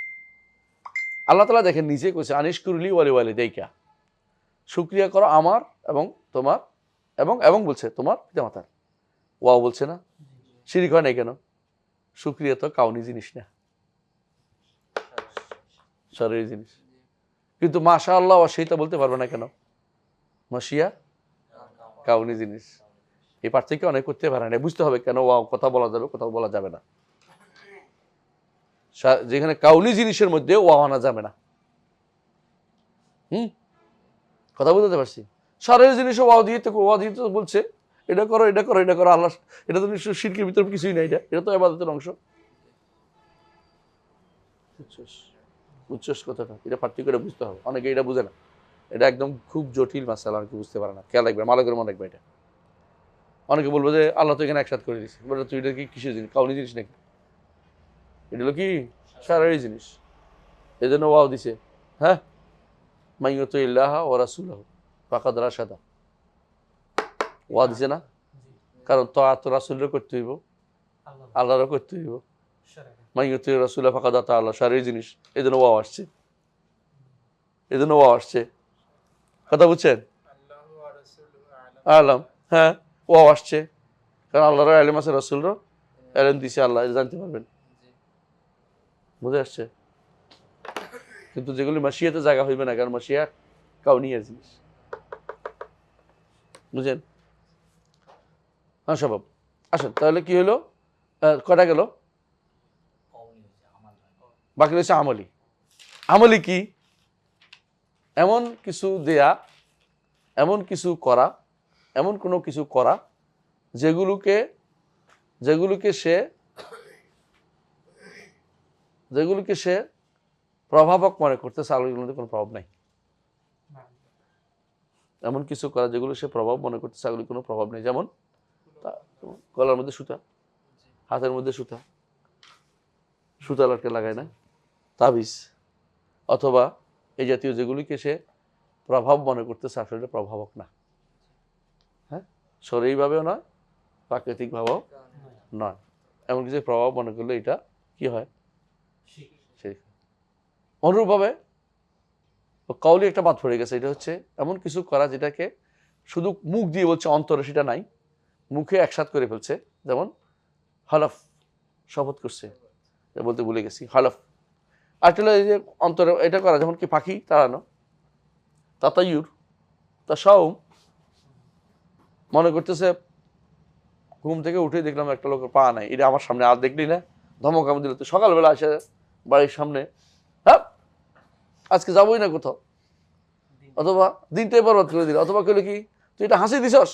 আল্লাহ তাআলা দেখেন নিজে কইছে আনিশকুরলি ওয়ালি ওয়ালিদাইকা, শুকরিয়া করো আমার এবং তোমার, এবং এবং বলছে তোমার পিতামাতার। ওয়াও বলছে না? শিরিক হয় নাই কেন? শুকরিয়া তো কাউনি জিনিস না, শারীরিক জিনিস। কিন্তু মাশাআল্লাহ সেইটা বলতে পারবে না কেন? মাশিয়া কাউনি জিনিস। এই পার্থক্য অনেক করতে পারে না, বুঝতে হবে কেন ওয়াও কথা বলা যাবে, কথা বলা যাবে না। যেখানে কাউনি জিনিসের মধ্যে ওয়াও আনা যাবে না। কথা বুঝতে পারছি? শারীরিক জিনিসও ওয়াও দিয়ে তো বলছে এটা করো, এটা করো, এটা করো। আল্লাহ, এটা তো নিশ্চয় শিরকের ভিতরে কিছুই নাই, এটা তো ইবাদতের অংশ। বুঝছস কথাটা? এটা পার্থক্যটা বুঝতে হবে। অনেকে এটা বুঝে না, এটা একদম খুব জটিল মাসালা, অনেকে বুঝতে পারে না। খেয়াল রাখবে, ভালো করে মনে রাখবে এটা। অনেকে বলবো যে আল্লাহ তো এখানে একসাথ করে দিচ্ছে, বলে তুই এটা কি কিসের জিনিস? কাউনি জিনিস নাকি? এটা হলো কি শারীরিক জিনিস, এই জন্য ওয়াও দিছে। হ্যাঁ, মাইয়ুতি ইল্লাহ ওয়া রাসূলহু ফাকাদ রাশাদা, ওয়া দিছে না? কারণ তাআত রাসূলের করতে হইব, আল্লাহরও করতে হইব। মাইয়ুতি রাসূলা ফাকাদ আতা আল্লাহ, শারীরিক জিনিস, এই জন্য ওয়াও আসছে, এই জন্য ওয়াও আসছে। কথা বুঝছেন? আল্লাহু ওয়া রাসূলুহু আ'লাম। আলাম, হ্যাঁ, ওয়াও আসছে কারণ আল্লাহর ইলম আছে, রাসূলরও ইলম দিছে, আল্লাহ জানতে পারবেন। বুঝে আসছে? কিন্তু যেগুলি মাশিয়াতে জায়গা হইবে না, কারণ মাশিয়া কাউনিয়ার জিনিস। বুঝেন? হ্যাঁ স্বভাব। আসেন তাহলে কি হলো, কটা গেল? বাকি রয়েছে আমলি। আমলি কি? এমন কিছু দেয়া, এমন কিছু করা, এমন কোনো কিছু করা যেগুলোকে সে প্রভাবক মনে করতেছে, আলোর মধ্যে কোনো প্রভাব নাই। এমন কিছু করা যেগুলো সে প্রভাব মনে করতেছে, আলোর কোনো প্রভাব নেই। যেমন গলার মধ্যে সুতা, হাতের মধ্যে সুতা, সুতা লটকে লাগায় না, তাবিজ, অথবা এই জাতীয় যেগুলিকে সে প্রভাব মনে করতেছে, আসলে প্রভাবক না। হ্যাঁ, শরীরভাবেও নয়, প্রাকৃতিকভাবেও নয়। এমন কিছু প্রভাব মনে করলে এটা কি হয়? শিরক। অনুরূপভাবে কাউলি একটা বাদ পড়ে গেছে, এটা হচ্ছে এমন কিছু করা যেটাকে শুধু মুখ দিয়ে বলছে, অন্তরে সেটা নাই, মুখে একসাথ করে ফেলছে। যেমন হলফ, শপথ করছে, বলতে ভুলে গেছি, হলফ। আর এই যে অন্তরে এটা করা, যেমন কি পাখি তাড়ানো, তাতায়ুর, তা সাউম, মনে করতেছে ঘুম থেকে উঠে দেখলাম একটা লোকের পা নাই, এটা আমার সামনে আর দেখলি না, ধমক আমি দিল, তো সকালবেলা আসে বাড়ির সামনে, হ্যাঁ আজকে যাবোই না কোথাও, অথবা দিনটাই বরবাদ করে দিল, অথবা কইলে কি তুই এটা হাসি দিছস,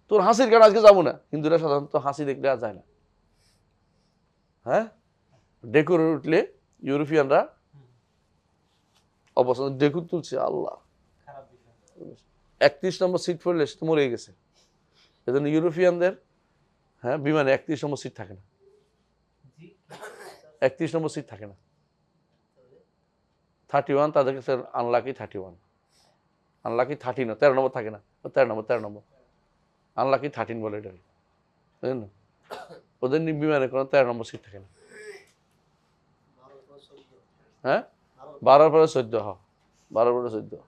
তোর হাসির কারণে আজকে যাবো না। হিন্দুরা সাধারণত হাসি দেখলে আর যায় না। হ্যাঁ, ডেকুর উঠলে ইউরোপিয়ানরা অপছন্দ, ডেকুর তুলছে, আল্লাহ 31 নম্বর সিট পড়লে সে তো মরে গেছে। এজন্য ইউরোপিয়ানদের, হ্যাঁ, বিমানে 31 নম্বর সিট থাকে না, 31 নম্বর সিট থাকে না। 31 তাদের কাছে আনলাকি, 31 আনলাকি, 13 না, 13 নম্বর থাকে না, 13 নম্বর আনলাকি 13 বলে এটা, বুঝলেন না? ওদের বিমানে কোনো 13 নম্বর সিট থাকে না। হ্যাঁ, 12 পরে 14, হ্যাঁ 12 পরে 14,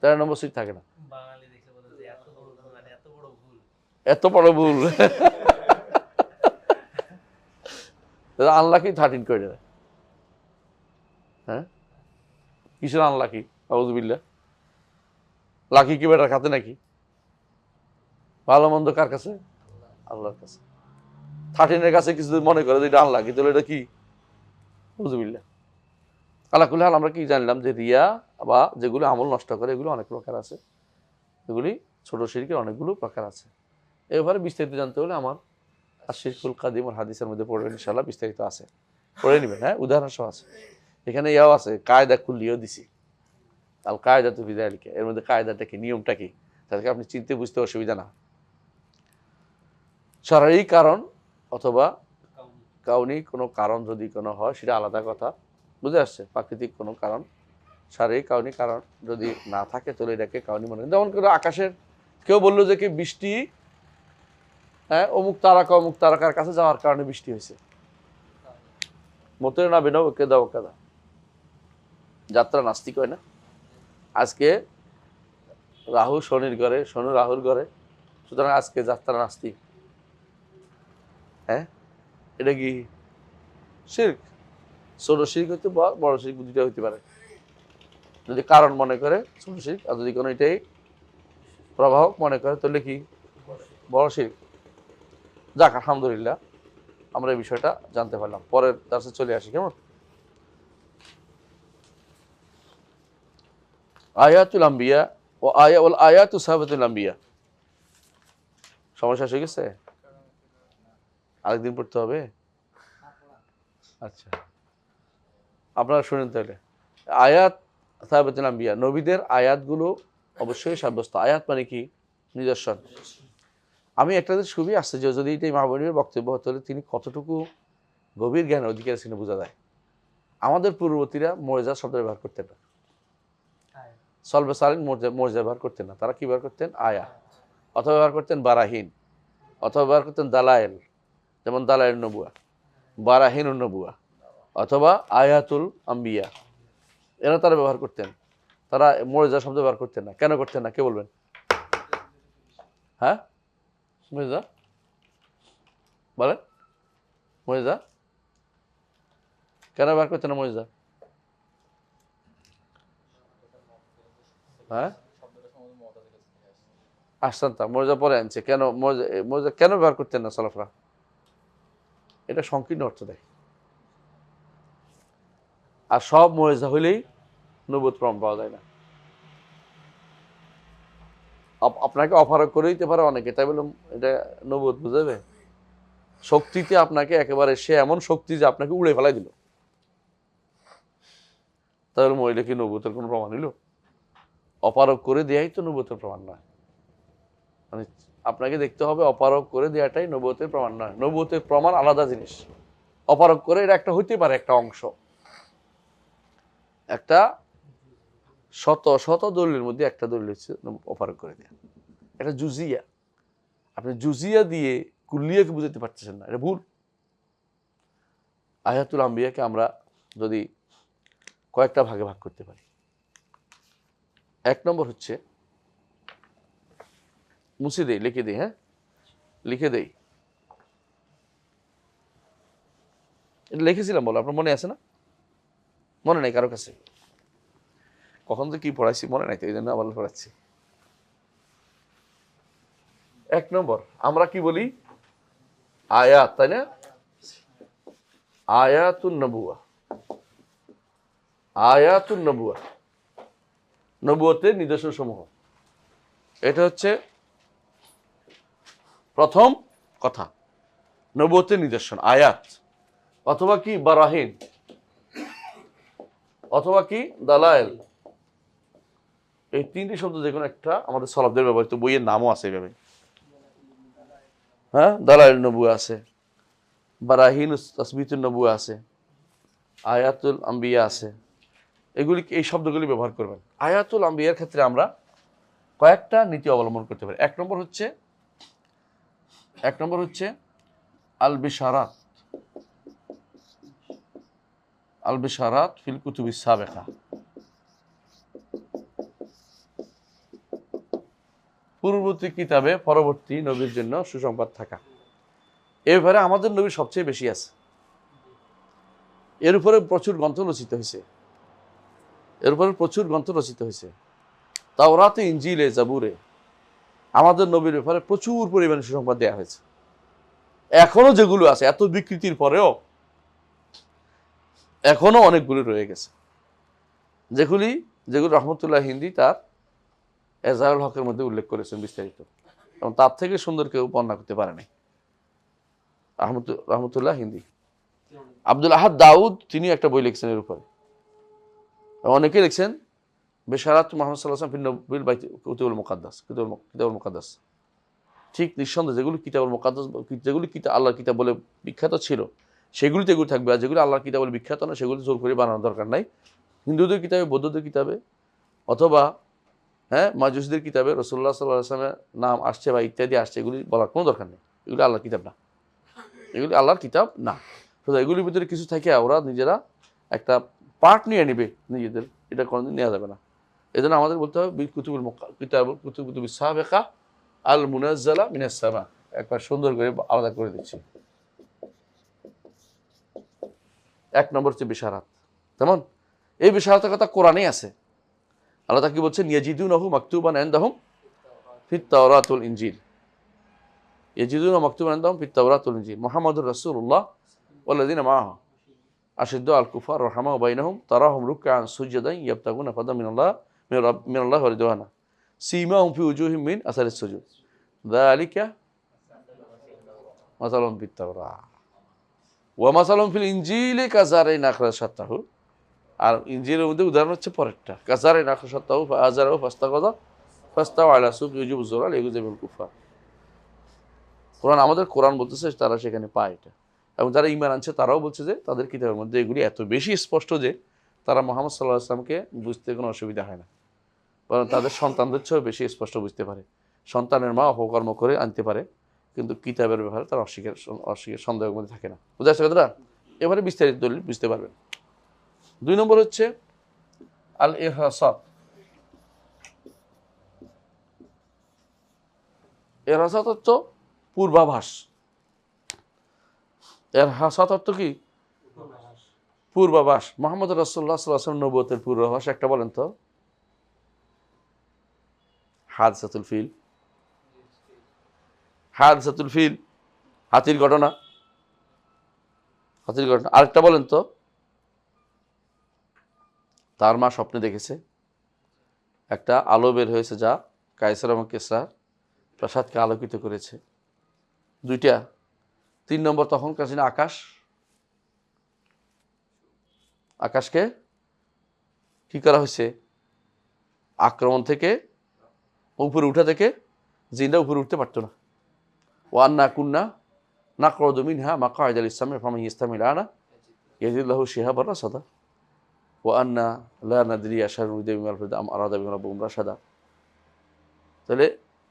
13 নম্বর সিট থাকে না। এত বড় ভুল আনলাকি 13 করে দেয়। হ্যাঁ, কিসের আনলাকি? আউযুবিল্লাহ। লাকি কি বেটার খাতে নাকি? ভালো মন্দ কার কাছে? আল্লাহর কাছে। 13 কাছে কিছু মনে করে যে এটা আনলাকি, তাহলে এটা কি? আউযুবিল্লাহ। আল্লাহ কুল হাল, আমরা কি জানলাম যে রিয়া বা যেগুলো আমল নষ্ট করে, এগুলো অনেক প্রকার আছে, এগুলি ছোট শিরকের অনেকগুলো প্রকার আছে। এবারে বিস্তারিত জানতে হলে আমার আর শিরকুল কাদিম হাদিসের মধ্যে পড়বেন ইনশাআল্লাহ, বিস্তারিত আছে, পড়ে নেবেন। হ্যাঁ, উদাহরণ সহ আছে এখানে, ইয়াও আছে, কায়দা কুল্লিও দিছি, আল কায়দা তো বিদায়লিকা, এর মধ্যে কায়দাটা কি, নিয়মটা কি, তাদেরকে আপনি চিনতে বুঝতে অসুবিধা না। শারঈ কারণ অথবা কাউনি কোনো কারণ যদি কোনো হয় সেটা আলাদা কথা, বুঝে আসছে? প্রাকৃতিক কোনো কারণ, শারীরিক কাউনি কারণ যদি না থাকে তাহলে এটাকে কাউনি মনে করেন। যেমন করে আকাশের কেউ বললো যে কি বৃষ্টি, হ্যাঁ, অমুক তারকার কাছে যাওয়ার কারণে বৃষ্টি হয়েছে, মতে না বেনাও কেদা ও কেদা, যাত্রা নাস্তিক হয় না। আজকে রাহু শনির ঘরে, শনি রাহুর ঘরে, সুতরাং আজকে যাত্রা নাস্তিক। হ্যাঁ, এটা কি শিরক? ছোট শিরক হইতে বড় শিরক দুইটা হইতে পারে, যদি কারণ মনে করে ছোট শিরক, আর যদি কোনো এটাই প্রভাবক মনে করে তাহলে কি বড় শিরক। যাক, আলহামদুলিল্লাহ আমরা এই বিষয়টা জানতে পারলাম। পরের দার্সে চলে আসি, কেমন? আয়াতুল আম্বিয়া ও আয়াতু সাহাবাতুল আম্বিয়া। সমস্যা হয়ে গেছে, আরেকদিন পড়তে হবে। আচ্ছা, আপনারা শুনেন তাহলে। আয়াত সাহাবাতুল আম্বিয়া, নবীদের আয়াতগুলো অবশ্যই সাব্যস্ত। আয়াত মানে কি? নিদর্শন। আমি একটা জিনিস খুবই আশ্চর্য, যদি এটাই মাহবুবের বক্তব্য হতো তাহলে তিনি কতটুকু গভীর জ্ঞান অধিকার ছিল বোঝা যায়। আমাদের পূর্ববর্তীরা মর্যাদা শব্দ ব্যবহার করতেন না, সলবে সালিন মর্যাদা ব্যবহার করতেন না, তারা কি ব্যবহার করতেন? আয়াত, অথবা ব্যবহার করতেন বারাহিন, অথবা ব্যবহার করতেন দালায়েল, যেমন দালায়েল নবুয়া, বারাহিন নবুয়া, অথবা আয়াতুল আম্বিয়া, এরা তারা ব্যবহার করতেন। তারা মর্যাদা শব্দ ব্যবহার করতেন না। কেন করতেন না, কে বলবেন? হ্যাঁ, মর্যাদা বলেন, মর্যাদা কেন ব্যবহার করতেন না? মর্যাদা, হ্যাঁ, আসতাম তা মর্যাদা পরে আনছে, কেন মর্যাদা কেন ব্যবহার করতেন না সালাফরা? এটা সংকীর্ণ অর্থ দেয়। আর সব মর্যাদা হইলেই নবুয়ত প্রমাণ পাওয়া যায় না। আপনাকে অফার করে দিতে পারে অনেকে, তাই বললাম এটা নবুয়ত বুঝাবে? শক্তিতে আপনাকে একেবারে, সে এমন শক্তি যে আপনাকে উড়ে ফেলাই দিল, তাহলে মহিলা কি নবুয়তের কোনো প্রমাণ হইল? অপারক করে দেয়াই তো নবুয়তের প্রমাণ নয়। মানে আপনাকে দেখতে হবে অপারক করে দেওয়াটাই নবুয়তের প্রমাণ নয়। নবুয়তের প্রমাণ আলাদা জিনিস। অপারক করে এটা একটা হইতে পারে, একটা অংশ, একটা শত শত দলিলের মধ্যে একটা দলিল হচ্ছে অপারক করে দেয়া, এটা জুজিয়া। আপনি জুজিয়া দিয়ে কুল্লিয়াকে বুঝাতে পারতেছেন না, এটা ভুল। আয়াতুল আম্বিয়াকে আমরা যদি কয়েকটা ভাগে ভাগ করতে পারি, এক নম্বর হচ্ছে, মুছে দেই, লিখে দেই, হ্যাঁ লিখে দেই, এটা লিখেছিলাম বলো, আপনার মনে আছে না? মনে নাই কারো কাছে? কখন তো কি পড়াইছি মনে নাই, তো এই জন্য আবার পড়াচ্ছি। এক নম্বর আমরা কি বলি? আয়াত, তাই না? আয়াতুন নবুয়া, আয়াতুন নবুয়া, নবুয়তের নিদর্শন সমূহ। এটা হচ্ছে প্রথম কথা, নবুয়তের নিদর্শন আয়াত, অথবা কি বারাহিন, অথবা কি দালায়েল। এই তিনটি শব্দ যে কোনো একটা আমাদের সলাফদের ব্যবহৃত, বইয়ের নামও আছে এইভাবে। হ্যাঁ, দালায়েল নবুয়া আছে, বারাহিন তাসবিতুন নবুয়া আছে, আয়াতুল আম্বিয়া আছে। এগুলি, এই শব্দগুলি ব্যবহার করবেন। আয়াতুল আম্বিয়ার ক্ষেত্রে আমরা কয়েকটা নীতি অবলম্বন করতে পারি। এক নম্বর হচ্ছে আল বিশারাত, আল বিশারাত ফিল কুতুবিস সাবেকা, পূর্ববর্তী কিতাবে পরবর্তী নবীর জন্য সুসংবাদ থাকা। এ ব্যাপারে আমাদের নবীর সবচেয়ে বেশি আছে। এর উপরে প্রচুর গ্রন্থ রচিত হয়েছে, তাওরাতে, ইনজিলে, জাবুরে আমাদের নবীর ব্যাপারে প্রচুর পরিমাণে সুসংবাদ দেওয়া হয়েছে। এখনো যেগুলো আছে, এত বিকৃতির পরেও এখনো অনেকগুলো রয়ে গেছে, যেগুলো রহমতুল্লাহ হিন্দি তার এজাহুল হকের মধ্যে উল্লেখ করেছেন বিস্তারিত, এবং তার থেকে সুন্দর কেউ বর্ণনা করতে পারে নাই। রহমতুল্লাহ হিন্দি। আব্দুল আহাদ দাউদ তিনি একটা বই লিখছেন এর উপরে, অনেকে লিখছেন বেশারাত মুহাম্মদ সাল্লাল্লাহু আলাইহি ওয়াসাল্লাম ফিল বাইত কুতুবুল মুকাদ্দাস, কিতাবুল মুকাদ্দাস। ঠিক নিঃসন্দেহে যেগুলো কিতাবুল মুকাদ্দাস, যেগুলি আল্লাহর কিতাব বলে বিখ্যাত ছিল সেগুলিতে এগুলো থাকবে, আর যেগুলো আল্লাহর কিতাব বলে বিখ্যাত না সেগুলো জোর করে বানানোর দরকার নাই। হিন্দুদের কিতাবে, বৌদ্ধদের কিতাবে, অথবা মাজুসীদের কিতাবে রাসূলুল্লাহ সাল্লাল্লাহু আলাইহি ওয়াসাল্লামের নাম আসছে বা ইত্যাদি আসছে, এগুলি বলার কোনো দরকার নেই। এগুলি আল্লাহর কিতাব না, এগুলি আল্লাহর কিতাব না। সুতরাং এগুলির ভিতরে কিছু থাকে ওরা নিজেরা একটা পার্ট নিয়ে নেবে নিজেদের, এটা কোনোদিন নেওয়া যাবে না। এই জন্য আমাদের বলতে হবে কুতুবুল সাবেকা আল মুনাজ্জালা মিনাস সামা, একবার সুন্দর করে আলাদা করে দিচ্ছি। এক নম্বর হচ্ছে বিশারাত। যেমন এই বিশারাতের কথা কোরআনেই আছে। আল্লাহ কি বলছেন, ইয়াজিদুনাহু মাকতুবান ইনদাহুম ফিত তাওরাত ওয়াল ইনজিল। ইয়াজিদুনাহু মাকতুবান ইনদাহুম ফিত তাওরাত ওয়াল ইনজিল। মুহাম্মাদুর রাসূলুল্লাহ ওয়াল্লাযিনা মাআহু আশিদ্দু আল কুফার রাহমাউ বাইনাহুম তারাহুম রুকআন সুজদান ইয়াবতাগুনা ফাদলাম মিনাল্লাহি ওয়া রিদওয়ানা সীমাহুম ফি উজুহিহিম মিন আসারিস সুজুদ যালিকা মাসালুহুম ফিত তাওরাত ওয়া মাসালুহুম ফিল ইনজিলি কাযারিন আখরাজা শাত্তাহু। আর ইনজিলের মধ্যে উদাহরণ হচ্ছে পরেরটা, কাযারিন আখরাজা শাত্তাহু ফাআযারাহু ফাস্তাগাযা ফাস্তাওয়া আলা সুকি ইউজিবুজ যুরা লিয়াগুযিবুল কুফার। কোরআন বলতেছে তারা সেখানে পায় এটা, এবং যারা ঈমান আনছে তারাও বলছে যে তাদের কিতাবের মধ্যে এগুলি এত বেশি স্পষ্ট যে তারা মুহাম্মদ সাল্লাল্লাহু আলাইহি ওয়াসাল্লামকে বুঝতে কোনো অসুবিধা হয় না, বরং তাদের সন্তানদের চেয়েও বেশি স্পষ্ট বুঝতে পারে। সন্তানের মা অপকর্ম করে আনতে পারে, কিন্তু কিতাবের ব্যাপারে তারা অস্বীকার সন্দেহের মধ্যে থাকে না। বুঝা যাচ্ছে কথাটা? এবারে বিস্তারিত দলিল বুঝতে পারবেন। 2 নম্বর হচ্ছে আল ইরহাসাত। ইরহাসাত অর্থ পূর্বাভাস। ইরহাসাত অর্থ কি? পূর্বাভাস। মুহাম্মদ রাসূলুল্লাহ সাল্লাল্লাহু আলাইহি ওয়াসাল্লাম নবুয়তের পূর্বাভাস একটা বলেন তো। হাদিসাতুল ফিল, হাদিসাতুল ফিল, হাতির ঘটনা, হাতির ঘটনা। আরেকটা বলেন তো। তার মা স্বপ্নে দেখেছে একটা আলো বের হয়েছে যা কায়সার এবং কিসরা প্রাসাদকে আলোকিত করেছে। 2টা। 3 নম্বর তখনকার দিনে আকাশকে কি করা হয়েছে? আক্রমণ থেকে, উপরে উঠা থেকে জিনরা উপরে উঠতে পারতো না। ওয়ান্না কুন্না নাকউদু মিনহা মাকআইদা লিস-সামঈ ফামান ইস্তামি' লানা ইয়াজিদুল্লাহু শিহাবান রাসাদা ওয়ান্না লা নাদরি আশারুন উরিদা বিমান ফিল আরদি আম আরাদা বিহিম রাব্বুহুম রাশাদা। তাহলে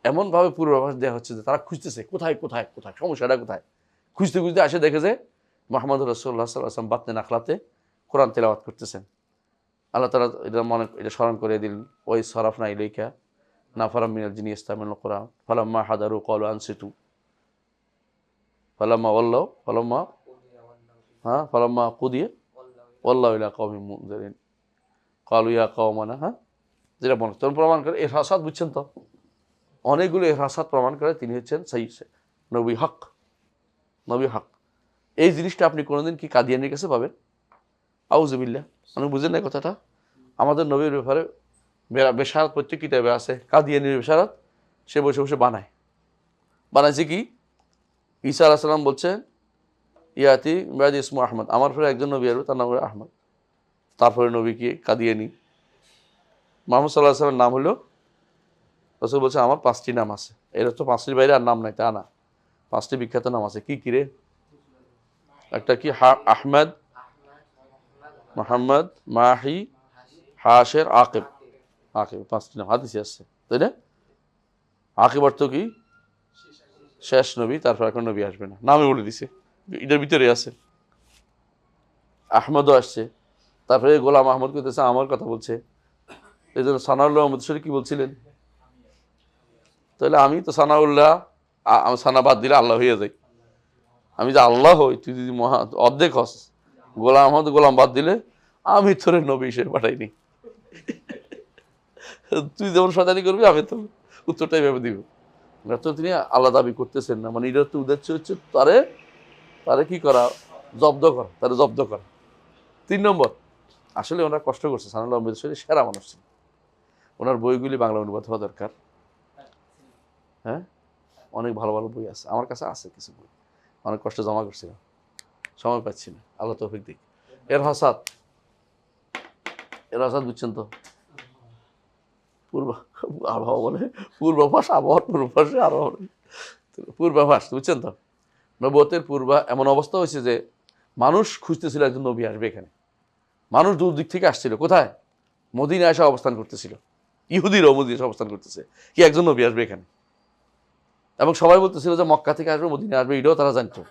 এমনভাবে পূর্বাভাস দেওয়া হচ্ছে যে তারা খুঁজতেছে কোথায় কোথায় কোথায়, সমস্যাটা কোথায়। খুঁজতে খুঁজতে আসে দেখে যে মুহাম্মদ রাসূলুল্লাহ সাল্লাল্লাহু আলাইহি ওয়াসাল্লাম বাতনে নাখলাতে কোরআন তেলাওয়াত করতেছেন। আল্লাহ তাআলা এটা স্মরণ করে দিলেন, ওই সরাফনা ইলাইকা নাফারাম মিনাল জিন্নি ইয়াস্তামিউনাল কুরআন ফালাম্মা হাদারু ক্বালু আনসিতু ফালাম্মা কুদিয়া ওয়াল্লাহু ইলা কওমিন মুনজিরিন ক্বালু ইয়া কওমানা। যেটা মনে তখন প্রমাণ করে ইরহাসাত। বুঝছেন তো? অনেকগুলো ইরহাসাত প্রমাণ করে তিনি হচ্ছেন নবী হক। এই জিনিসটা আপনি কোনোদিন কি কাদিয়ানির কাছে পাবেন? আউযুবিল্লাহ। আপনি বুঝেন না কথাটা? আমাদের নবীর ব্যাপারে বেশারাত প্রত্যেক কিতাবে আছে। কাদিয়ানির বেশারাত সে বসে বসে বানাইছে কি? ঈসা আলাইহিস সালাম বলছেন ইয়াতি বাদি ইসমু আহমদ, আমার পরে একজন নবী আসবে তার নাম হলো আহমদ। তারপরে নবী কি? কাদিয়ানি। মুহাম্মদ সাল্লাল্লাহু আলাইহি ওয়াসাল্লামের নাম হলো, রাসূল বলছে আমার 5টি নাম আছে। এর তো 5টির বাইরে আর নাম নাই, তা না। 5টি বিখ্যাত নাম আছে। কি রে? একটা কি? আহমদ, মুহাম্মদ, মাহি, হাশের, আকিব। 5টি নাম হাদিসে আছে, তাই না? আকিব অর্থ কি? শেষ নবী, তারপর এখন নবী আসবে না, নামে বলে দিছে। এটার ভিতরে আছে। আহমদও আসছে। তারপরে গোলাম আহমদ কইতেছে আমার কথা বলছে। এই জন্য সানাউল্লাহ আহমদ শরীফ কি বলছিলেন? তাহলে আমি তো সানাউল্লাহ, সানা বাদ দিলে আল্লাহ হয়ে যাই। আমি যে আল্লাহ হই, তুই যদি অর্ধেক হস, গোলাম আহমদ গোলাম বাদ দিলে আমি তোরে নবী হিসেবে পাঠাইনি। তুই যেমন শয়তানি করবি আমি তো উত্তরটাই ভেবে দিব। তো তিনি আল্লাহ দাবি করতেছেন না, মানে এটা তো উদ্দেশ্য হচ্ছে তারে কি করা? জব্দ করা, তারে জব্দ করা। 3 নম্বর, আসলে ওনারা কষ্ট করছে। সানাউল্লাহ আহমদ শরীফ সেরা মানুষ ছিল। ওনার বইগুলি বাংলা অনুবাদ হওয়া দরকার। অনেক ভালো ভালো বই আছে, আমার কাছে আছে কিছু বই। অনেক কষ্ট জমা করছিলাম, সময় পাচ্ছি না, আল্লাহ তৌফিক দিক। এর হাসাদ বুঝছেন তো, পূর্ব আবহাওয়া বলে, পূর্বাভাস, আবহাওয়ার পূর্বাভাসে আরো পূর্বাভাস, বুঝছেন তো। নবুয়তের এমন অবস্থা হয়েছে যে মানুষ খুঁজতেছিল একজন নবী আসবে এখানে। মানুষ দূর দিক থেকে আসছিল, কোথায়? মদিনায় এসে অবস্থান করতেছিল, ইহুদিরাও মদিনায় এসে অবস্থান করতেছে, কি একজন নবী আসবে এখানে। এবং সবাই বলতেছিল যে মক্কা থেকে আসবে, মদিনায় আসবে, এটাও তারা জানতো।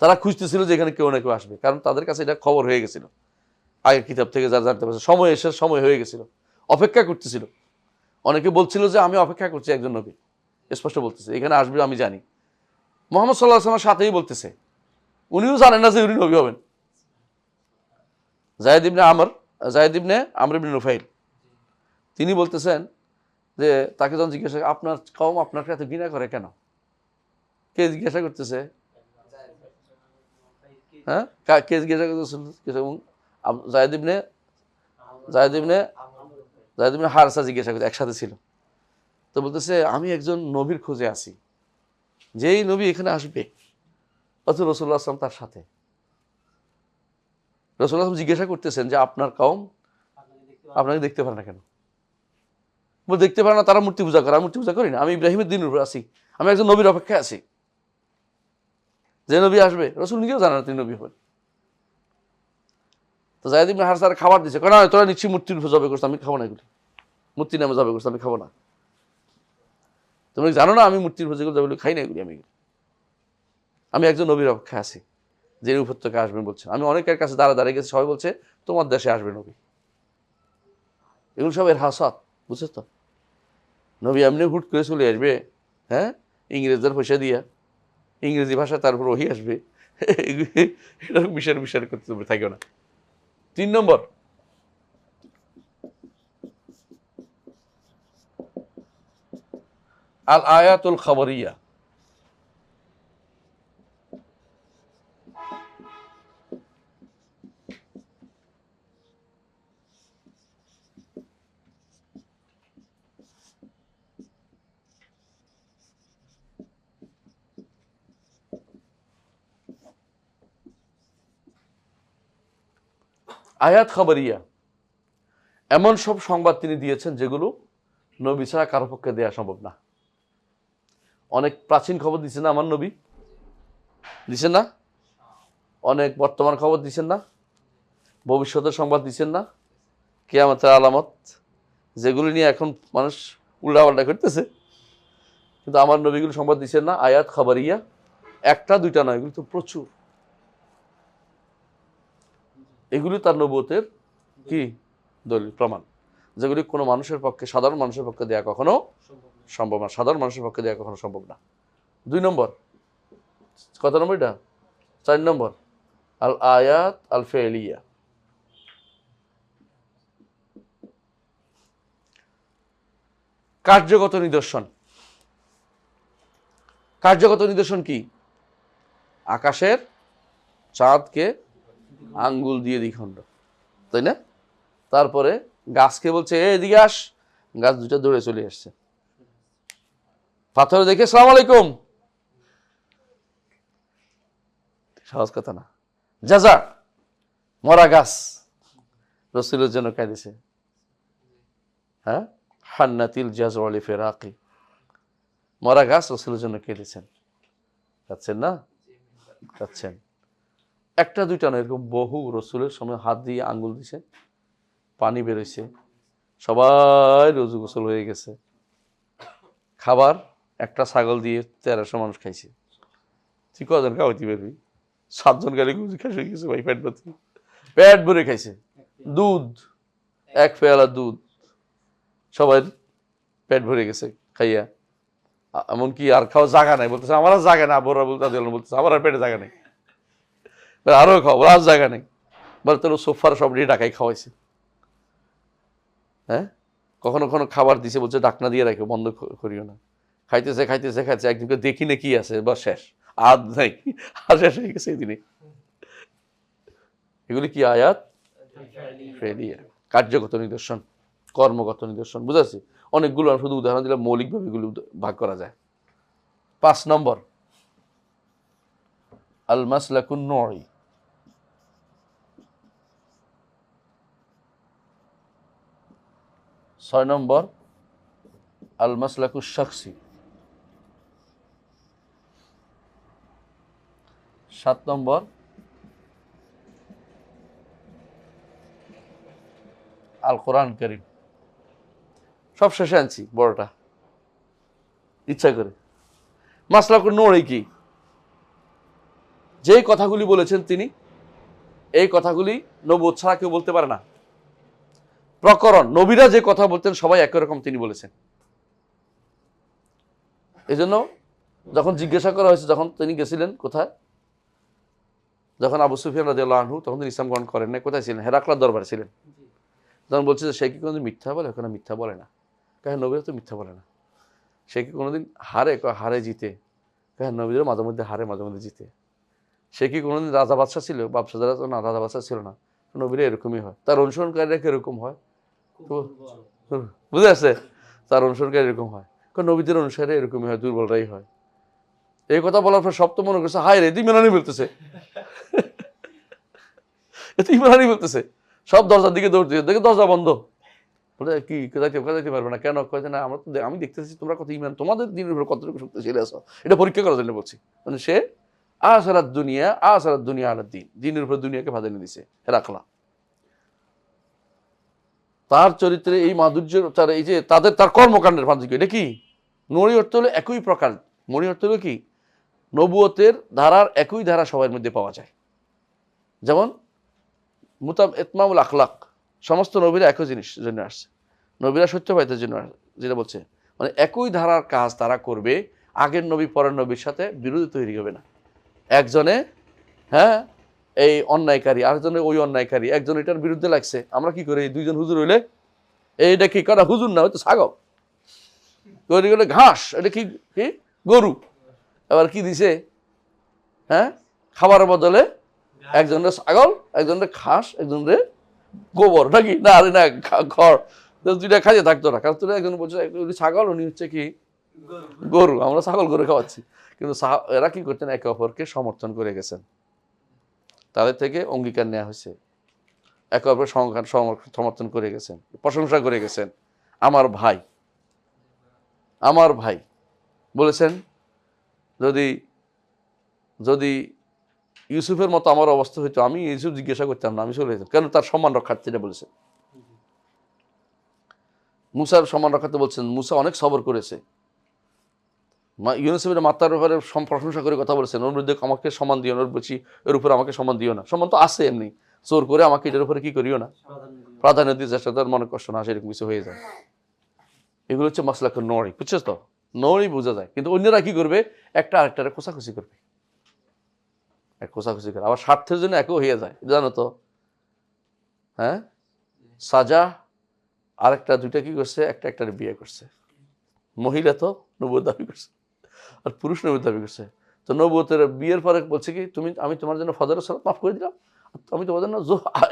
তারা খুঁজতেছিল যে এখানে কেউ না কেউ আসবে, কারণ তাদের কাছে এটা খবর হয়ে গেছিল, আগের কিতাব থেকে যারা জানতে পারছে, সময় এসে সময় হয়ে গেছিল, অপেক্ষা করতেছিল। অনেকে বলছিল যে আমি অপেক্ষা করছি একজন নবী, স্পষ্ট বলতেছে এখানে আসবে, আমি জানি। মুহাম্মদ সাল্লাল্লাহু আলাইহি ওয়াসাল্লামের সাথেই বলতেছে, উনিও জানেন না যে উনি নবী হবেন। যায়েদ ইবনে আমর ইবনে নুফাইল, তিনি বলতেছেন যে তাকে যখন জিজ্ঞাসা, আপনার কওম আপনাকে এত ঘৃণা করে কেন? কে জিজ্ঞাসা করতেছে? হ্যাঁ, কে জিজ্ঞাসা করতেছেন? যায়েদ ইবনে হারসা জিজ্ঞাসা করতে, একসাথে ছিল। তো বলতেছে আমি একজন নবীর খোঁজে আছি, যেই নবী এখানে আসবে, অথচ রাসূলুল্লাহ সাল্লাল্লাহু আলাইহি ওয়াসাল্লাম তার সাথে। রাসূলুল্লাহ জিজ্ঞাসা করতেছেন যে আপনার কওম আপনাকে দেখতে পারে না কেন? দেখতে পারে না, তারা মূর্তি পূজা করে, আমি মূর্তি পূজা করি না, আমি ইব্রাহিমের দিনের উপর আছি, আমি একজন নবীর অপেক্ষায় আছি, যে নবী আসবে। রাসূল নিজেও জানেন না তিনি নবী হবেন। তো যায়েদ ইবনে হারসার খাবার দিচ্ছে, কেন তোরা নিশ্চয়ই মূর্তির উপর জবে করছো, আমি খাবো না এগুলি, মূর্তি নামে জবে করছো, আমি খাবো না। তুমি জানো না আমি মূর্তির উপর যেগুলো জবে খাই না এগুলি, আমি একজন নবীর অপেক্ষায় আছি, যে উপত্যকা আসবেন বলছে। আমি অনেকের কাছে দাঁড়িয়ে গেছি, সবাই বলছে তোমার দেশে আসবে নবী। এগুলো সব এর হাসাত, বুঝছো তো। নবী এমনি হুট করে চলে আসবে, হ্যাঁ, ইংরেজদের পয়সা দিয়া, ইংরেজি ভাষা, তারপর ওহি আসবে, এটা বিষয় করতে তুমি থাকিও না। 3 নম্বর, আল আয়াতুল খাবরিয়া। আয়াত খবরিয়া, এমন সব সংবাদ তিনি দিয়েছেন যেগুলো নবী ছাড়া কারো পক্ষে দেওয়া সম্ভব না। অনেক প্রাচীন খবর দিচ্ছেন না আমার নবী, দিচ্ছেন না? অনেক বর্তমান খবর দিচ্ছেন না? ভবিষ্যতের সংবাদ দিচ্ছেন না? কিয়ামতের আলামত, যেগুলো নিয়ে এখন মানুষ উল্টাপাল্টা করতেছে, কিন্তু আমার নবীগুলো সংবাদ দিচ্ছেন না। আয়াত খবরিয়া, একটা দুইটা নয়, এগুলো তো প্রচুর। এগুলি তার নবুয়তের কি দলিল, প্রমাণ, যেগুলি কোনো মানুষের পক্ষে, সাধারণ মানুষের পক্ষে দেয়া কখনো সম্ভব না, সাধারণ মানুষের পক্ষে দেয়া কখনো সম্ভব না। 2 নম্বর, কত নম্বর এটা? 4 নম্বর, আল আয়াত আল ফেলিয়া, কার্যগত নিদর্শন। কার্যগত নিদর্শন কি? আকাশের চাঁদকে আঙ্গুল দিয়ে দ্বিখণ্ড, তাই না? তারপরে গাছকে বলছে এদিকে আস, গাছ দুটা দৌড়ে চলে আসছে। পাথরে দেখে সালাম আলাইকুম, সহজ কথা না। জাজা, মরা গাছ রাসূলের জন্য কাঁদিছে, হ্যাঁ, হান্নাতিল জাজু আলি ফিরাকি, মরা গাছ রাসূলের জন্য কেঁদেছেন। কাঁদছেন না? কাঁদছেন। একটা দুইটা নয়, এরকম বহু রাসূলের সময় হাত দিয়ে আঙ্গুল দিছে, পানি বেরোইছে, সবাই রুজু গোসল হয়ে গেছে। খাবার একটা ছাগল দিয়ে 1300 মানুষ খাইছে। তুই কজন খাওয়াইতে পারবি? 7 জন গালি গুজি খাই হয়ে গেছে ভাই, পেট ভরে খাইছে। দুধ, 1 পেয়ালা দুধ, সবাই পেট ভরে গেছে খাইয়া। এমনকি আর খাওয়া জায়গা নাই, বলতেছে আমার আর জায়গা না, বোরা বলতেছে আমার আর পেটে জায়গা নেই, আরো খাও, আর জায়গা নেই। বলতে সোফার সব নিয়ে ঢাকাই খাওয়াইছে। হ্যাঁ, কখনো কখনো খাবার দিছে, বলছে ডাকনা দিয়ে রাখো, বন্ধ করিও না। খাইতেছে খাইতেছে খাইতেছে, একদিনকে দেখি না কি আছে, বা শেষ, আর নাই, আর শেষ হয়ে গেছে এদিনে। এগুলি কি? আয়াত ফেলিয়া, কার্যগত নিদর্শন, কর্মগত নিদর্শন। বুঝাচ্ছি? অনেকগুলো, শুধু উদাহরণ দিলাম, মৌলিকভাবে এগুলো ভাগ করা যায়। 5 নম্বর, আল মাসলাকুন নূই, 6 নম্বর আল মাসলাকুশ শাখসি, 7 নম্বর আল কোরআন কারীম। সব শেষে আনছি বড়টা ইচ্ছা করে। মাসলাকুন নূই কি? যেই কথাগুলি বলেছেন তিনি, এই কথাগুলি নবুয়ত ছাড়া কেউ বলতে পারে না। প্রকরণ, নবীরা যে কথা বলতেন সবাই একই রকম তিনি বলেছেন। এই জন্য যখন জিজ্ঞাসা করা হয়েছে, যখন তিনি গেছিলেন কোথায়, যখন আবু সুফিয়ান রাদিয়াল্লাহু আনহু, তখন তিনি ইসলাম গ্রহণ করেন না, কোথায় ছিলেন? হেরাক্লার দরবারে ছিলেন। তখন বলছে যে সে কি কোনোদিন মিথ্যা বলে? ওখানে মিথ্যা বলে না। কারণ নবীরা তো মিথ্যা বলে না। সে কি কোনোদিন হারে? হারে জিতে। কারণ নবীরা মাঝে মধ্যে হারে, মাঝে মধ্যে জিতে। সে কি কোনোদিন রাজা বাদশাহ ছিল? বাদশাহ যারা না, রাজা বাদশাহ ছিল না। নবীরা এরকমই হয়। তার অনুসরণকারীরা কিরকম হয়? বুঝে আসছে? তার অনুসরণকারী এরকম হয়। কারণ নবীদের অনুসারে এরকমই হয়, দুর্বলরাই হয়। এই কথা বলার পর সব তো মনে করছে হায় রে, তুই ইমানি বলতেছে, তুই ইমানি বলতেছে। সব দরজার দিকে দৌড় দিয়ে, দেখে দরজা বন্ধ। বলে কি যাইতে পারবে না কেন? কয়েছে না, আমরা তো আমি দেখতেছি তোমরা কত ইমান, তোমাদের দিনের উপর কতটুকু শক্তিশালী আছো, এটা পরীক্ষা করার জন্য বলছি। মানে সে আসারাত দুনিয়া আলাদ দিন, দিনের উপর দুনিয়াকে প্রাধান্য দিছে রাখলা। তার চরিত্রে এই মাধুর্য, তার এই যে তার কর্মকাণ্ডের মাধুর্য, এটা কি? নূরি অর্থ হলো একই প্রকার। নূরি অর্থ হলো কি? নবুয়তের ধারার একই ধারা সবার মধ্যে পাওয়া যায়। যেমন ইতমামুল আখলাক, সমস্ত নবীরা একই জিনিস জন্য আসছে। নবীরা সত্যবাদিতার জন্য যেটা বলছে, মানে একই ধারার কাজ তারা করবে, আগের নবী পরের নবীর সাথে বিরোধী তৈরি হবে না। একজনে এই অন্যায়কারী, আরেকজনে ওই অন্যায়কারী, একজন এটার বিরুদ্ধে লাগছে, আমরা কি করি? দুইজন হুজুর হইলে এইটা কি করা? হুজুর না, হয়তো ছাগল। তৈরি করলে ঘাস, এটা কি কি গরু। এবার কি দিছে? খাবারের বদলে একজনের ছাগল, একজনের ঘাস, একজনের গোবর, নাকি না? আরে না, ঘর। দুইটা খাইয়ে থাকতো না, কারণ তুই একজন বলছে ছাগল, উনি হচ্ছে কি গরু। আমরা ছাগল গরু খাওয়াচ্ছি। কিন্তু এরা কি করতেন? একে অপরকে সমর্থন করে গেছেন, তাদের থেকে অঙ্গীকার নেওয়া হয়েছে, একে অপরের সমর্থন করে গেছেন, প্রশংসা করে গেছেন। আমার ভাই বলেছেন, যদি যদি ইউসুফের মতো আমার অবস্থা হইতো, আমি ইউসুফ জিজ্ঞাসা করতাম না, আমি চলে যেতাম। কেন? তার সম্মান রক্ষার্থে এটা বলেছেন। মুসার সম্মান রক্ষার্থে বলছেন, মুসা অনেক সবর করেছে। ইউনুসের মাতার ব্যাপারে প্রশংসা করে কথা বলেছেন, ওর বিরুদ্ধে আমাকে সম্মান দিও না, ওর বলছি এর উপরে আমাকে সম্মান দিও না। সম্মান তো আছে এমনি, জোর করে আমাকে এটার উপরে কি করিও না, প্রাধান্য দিয়ে চেষ্টা, তার মনে কষ্ট না আসে, এরকম কিছু হয়ে যায়। এগুলো হচ্ছে মাসলাকে নড়ি, বুঝছিস তো? নড়ি বোঝা যায়। কিন্তু অন্যরা কি করবে? একটা আরেকটারে খোঁচাখুচি করবে, খোঁচাখুচি করে, আবার স্বার্থের জন্য একও হয়ে যায়, জানো তো? সাজা আরেকটা দুইটা কি করছে? একটা বিয়ে করছে। মহিলা তো নবুয়ত দাবি করছে, আর পুরুষ নবুয়ত দাবি করছে। তো নবুয়তের বিয়ের পরে বলছে কি, আমি তোমার জন্য ফজরের সালাত মাফ করে দিলাম, আমি তোমার জন্য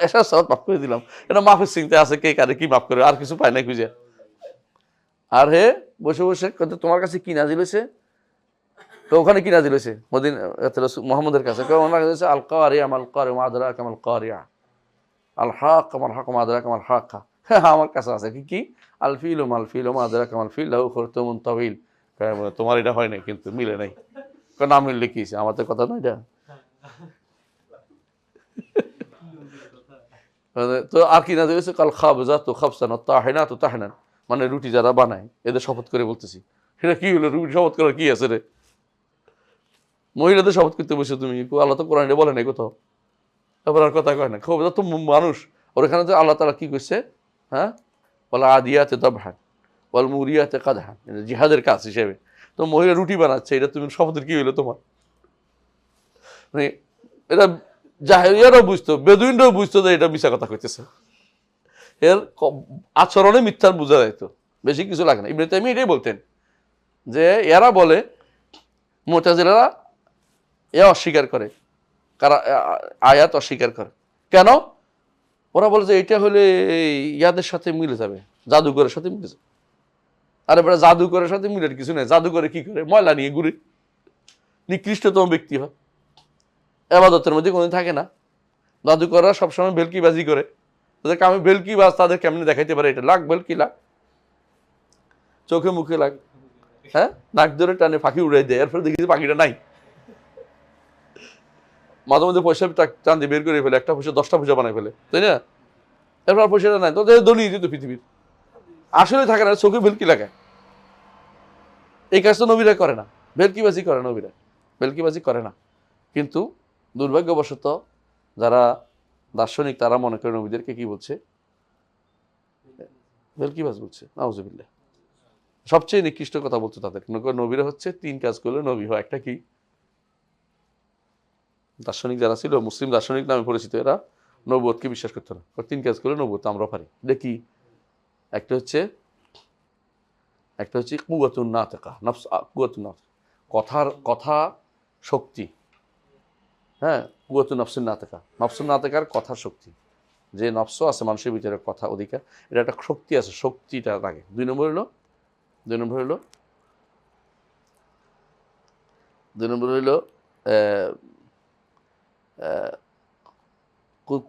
এশার সালাত মাফ করে দিলাম। এটা মাফের চিন্তা আছে, কে কারে কি মাফ করে, আর কিছু পায় না খুঁজে। আর বসে বসে তোমার কাছে কি নাজিল হয়েছে? তো ওখানে কি নাজিল হয়েছে? মোহাম্মদের কাছে আল কারিয়া মাল কারিয়া মা আদরাকা মাল কারিয়া, আল হাক মাল হাক মা আদরাকা মাল হাক্কা। আমার কাছে আছে কি আল ফিল মাল ফিল মা আদরাকা মাল ফিল লাহু খুরতুমুন তাওয়িল। তোমার এটা হয় নাই, কিন্তু মিলে নাই। না মিললে কি, আমাদের কথা না এটা। তো আর কি নাজিল হয়েছে? কাল খাবজাতু খাবসান ওয়া তাহিনাতু তাহনান, মানে রুটি যারা বানায় এদের শপথ করে বলতেছি। সেটা কি হলো? রুটি শপথ করার কি আছে রে? মহিলাদের শপথ করতে বসে তুমি, আল্লাহ তো কোরআনে বলে নাই কোথাও। তারপর আর কথা কয় না, খুব তো মানুষ। ওর এখানে তো আল্লাহ তাআলা কি করছে? বলা আদিয়াতে দাবহান ওয়াল মুরিয়াতে কাদহান, জিহাদের কাজ হিসেবে। তো মহিলা রুটি বানাচ্ছে, এটা তুমি শপথের কি হইলো তোমার? মানে এটা জাহেলিয়ারাও বুঝতো, বেদুইনরাও বুঝতো যে এটা মিথ্যা কথা কইতেছে। এর আচরণে মিথ্যার বোঝা যাইতো, বেশি কিছু লাগে না। ইবনে তাইমিয়া এটাই বলতেন যে এরা বলে, মুতাজিলারা অস্বীকার করে, কারা আয়াত অস্বীকার করে। কেন? ওরা বলে যে এটা হলে ইয়াদের সাথে মিলে যাবে, জাদুঘরের সাথে মিলে যাবে। আরে বেটা, জাদুঘরের সাথে মিলের কিছু নেই। জাদুঘরে কি করে? ময়লা নিয়ে ঘুরে, নিকৃষ্টতম ব্যক্তি হয়। আবাদতের মধ্যে কোনোদিন থাকে না। জাদুকররা সবসময় ভেলকিবাজি করে, তাদের কামে ভেলকিবাজ, তাদের কেমনি দেখাইতে পারে, এটা লাখ ভেলকি লাখ, চোখে মুখে লাগ, হ্যাঁ, নাক ধরে টানে পাখি উড়াই দেয়, এরপরে দেখি পাখিটা নাই। মাঝে মধ্যে পয়সা টান দিয়ে বের করে ফেলে, একটা পয়সা 10টা পয়সা বানায় ফেলে, তাই না? এরপর পয়সাটা নাই, তো ধনী দিত পৃথিবীর, আসলে থাকে না, চোখে ভেলকি লাগায়। এই কাজ তো নবীরা করে না, ভেলকিবাজি করে নবীরা, ভেলকিবাজি করে না। কিন্তু দুর্ভাগ্যবশত যারা দার্শনিক তারা মনে করে নবীদেরকে কি বলছে? ভেলকিবাজ বলছে, নাউজুবিল্লাহ। সবচেয়ে নিকৃষ্ট কথা বলছে তাদের। নবীরা হচ্ছে 3 কাজ করলে নবী হয়। একটা কি? দার্শনিক যারা ছিল, মুসলিম দার্শনিক নামে পরিচিত, এরা নবুয়তকে বিশ্বাস করতো না। 3 কাজ করলে নবুয়ত আমরা পারি। এটা কি? একটা হচ্ছে কুওয়াতুন নাতিকা, নফস, কুওয়াতুন নফস, কথা শক্তি, হ্যাঁ, কুওয়াতুন নফসুন নাতিকা, নফসুন নাতিকার কথার শক্তি, যে নফস আছে মানুষের ভিতরে, কথা অধিকার, এটা একটা শক্তি আছে, শক্তিটা লাগে। 2 নম্বর হলো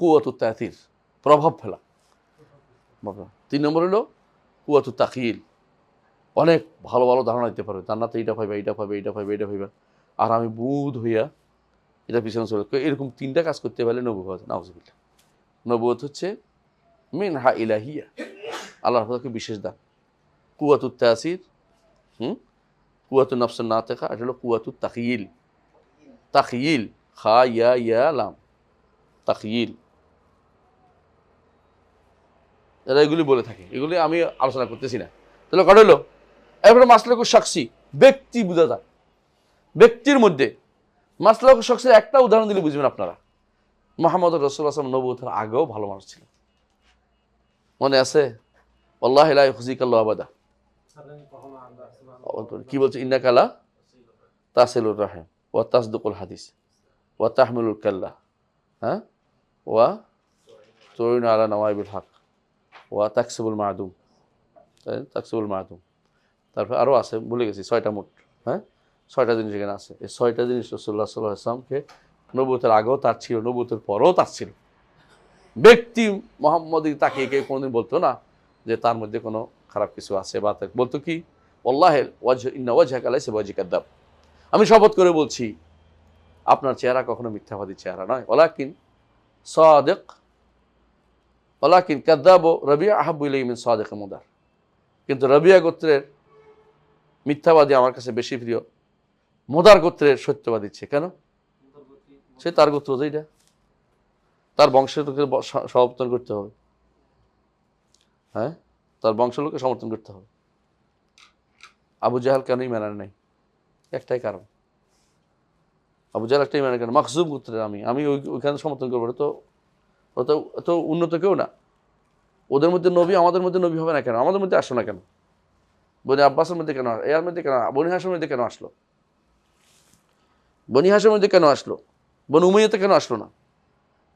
কুওয়াতুত তাসির, প্রভাব ফেলা। 3 নম্বর হলো কুওয়াতুত তাখিল, অনেক ভালো ভালো ধারণা দিতে পারবে, জান্নাতে এইটা পাইবে, এইটা পাইবে, এইটা পাইবে, এইটা পাইবে, আর আমি বুধ হইয়া এটা পিছনে চলে। এরকম 3টা কাজ করতে পারলে নবুয়ত। নাউজুবিল্লাহ। নবুয়ত হচ্ছে মিনহা ইলাহিয়া, আল্লাহর পক্ষ থেকে বিশেষ দান। কুওয়াতুত তাসির, কুওয়াতুন নফসুন নাতিকা, এটা হলো কুওয়াতুত তাখিল। তাখিল, খা ইয়া লাম, তাখিল, এরা এগুলি বলে থাকে, এগুলি আমি আলোচনা করতেছি না। তাহলে কটা হলো? এরপরে মাসলাকুল শাখসি, ব্যক্তি বোঝা যায়। ব্যক্তির মধ্যে মাসলাকুল শাখসির একটা উদাহরণ দিলে বুঝবেন আপনারা। মুহাম্মদ রাসূলুল্লাহ সাল্লাল্লাহু আলাইহি ওয়াসাল্লাম নবুয়তের আগেও ভালো মানুষ ছিলেন। মনে আছে? ওয়াল্লাহি লা ইউখজিকাল্লাহু আবাদা। কি বলছে? ইন্নাকা লা তাসিলুর রাহিম ওয়া তাসদুকুল হাদিস ওয়া তাহমিলুল কাল্লা, হ্যাঁ, ওয়া তুইনু আলা নওয়াইবিল হক ওয়া তাকসিবুল মাদুম, তাকসিবুল মাদুম। তারপর আরও আছে, ভুলে গেছি, 6টা মোট, হ্যাঁ, 6টা জিনিস এখানে আছে। এই 6টা জিনিস রাসূলুল্লাহ সাল্লাল্লাহু আলাইহি ওয়াসাল্লামকে নবুয়তের আগেও তার ছিল, নবুয়তের পরেও তার ছিল। ব্যক্তি মুহাম্মদী তাকে কেউ কোনোদিন বলতো না যে তার মধ্যে কোনো খারাপ কিছু আছে, বা বলতো কি? ওয়াল্লাহি ইন্না ওয়াজহাকা লাইসা বিওয়াজহি কাযাব, আমি শপথ করে বলছি আপনার চেহারা কখনো মিথ্যাবাদী চেহারা নয়। ওয়ালাকিন সাদিক, ওয়ালাকিন কাযাব রাবিয়া আহাব্বু ইলাইহি মিন সাদিক মুদার, কিন্তু রাবিয়া গোত্রের মিথ্যাবাদী আমার কাছে বেশি প্রিয় মুদার গোত্রের সত্যবাদী চেয়ে। কেন? সে তার গোত্র, যেটা তার বংশের লোকের সমর্থন করতে হবে, হ্যাঁ, তার বংশের লোককে সমর্থন করতে হবে। আবু জাহাল কেনই মেনার নাই? একটাই কারণ, আবু জাহাল একটাই মেনার কেন? মাখজুম গোত্রের আমি ওইখানে সমর্থন করবো, তো উন্নত কেউ না। ওদের মধ্যে নবী, আমাদের মধ্যে নবী হবে না কেন? আমাদের মধ্যে আসলো না কেন? বনি আব্বাসের মধ্যে কেন, এর মধ্যে কেন, বনি হাশিমের মধ্যে কেন আসলো? বনি হাশিমের মধ্যে কেন আসলো? বনি উমাইয়াতে কেন আসলো না?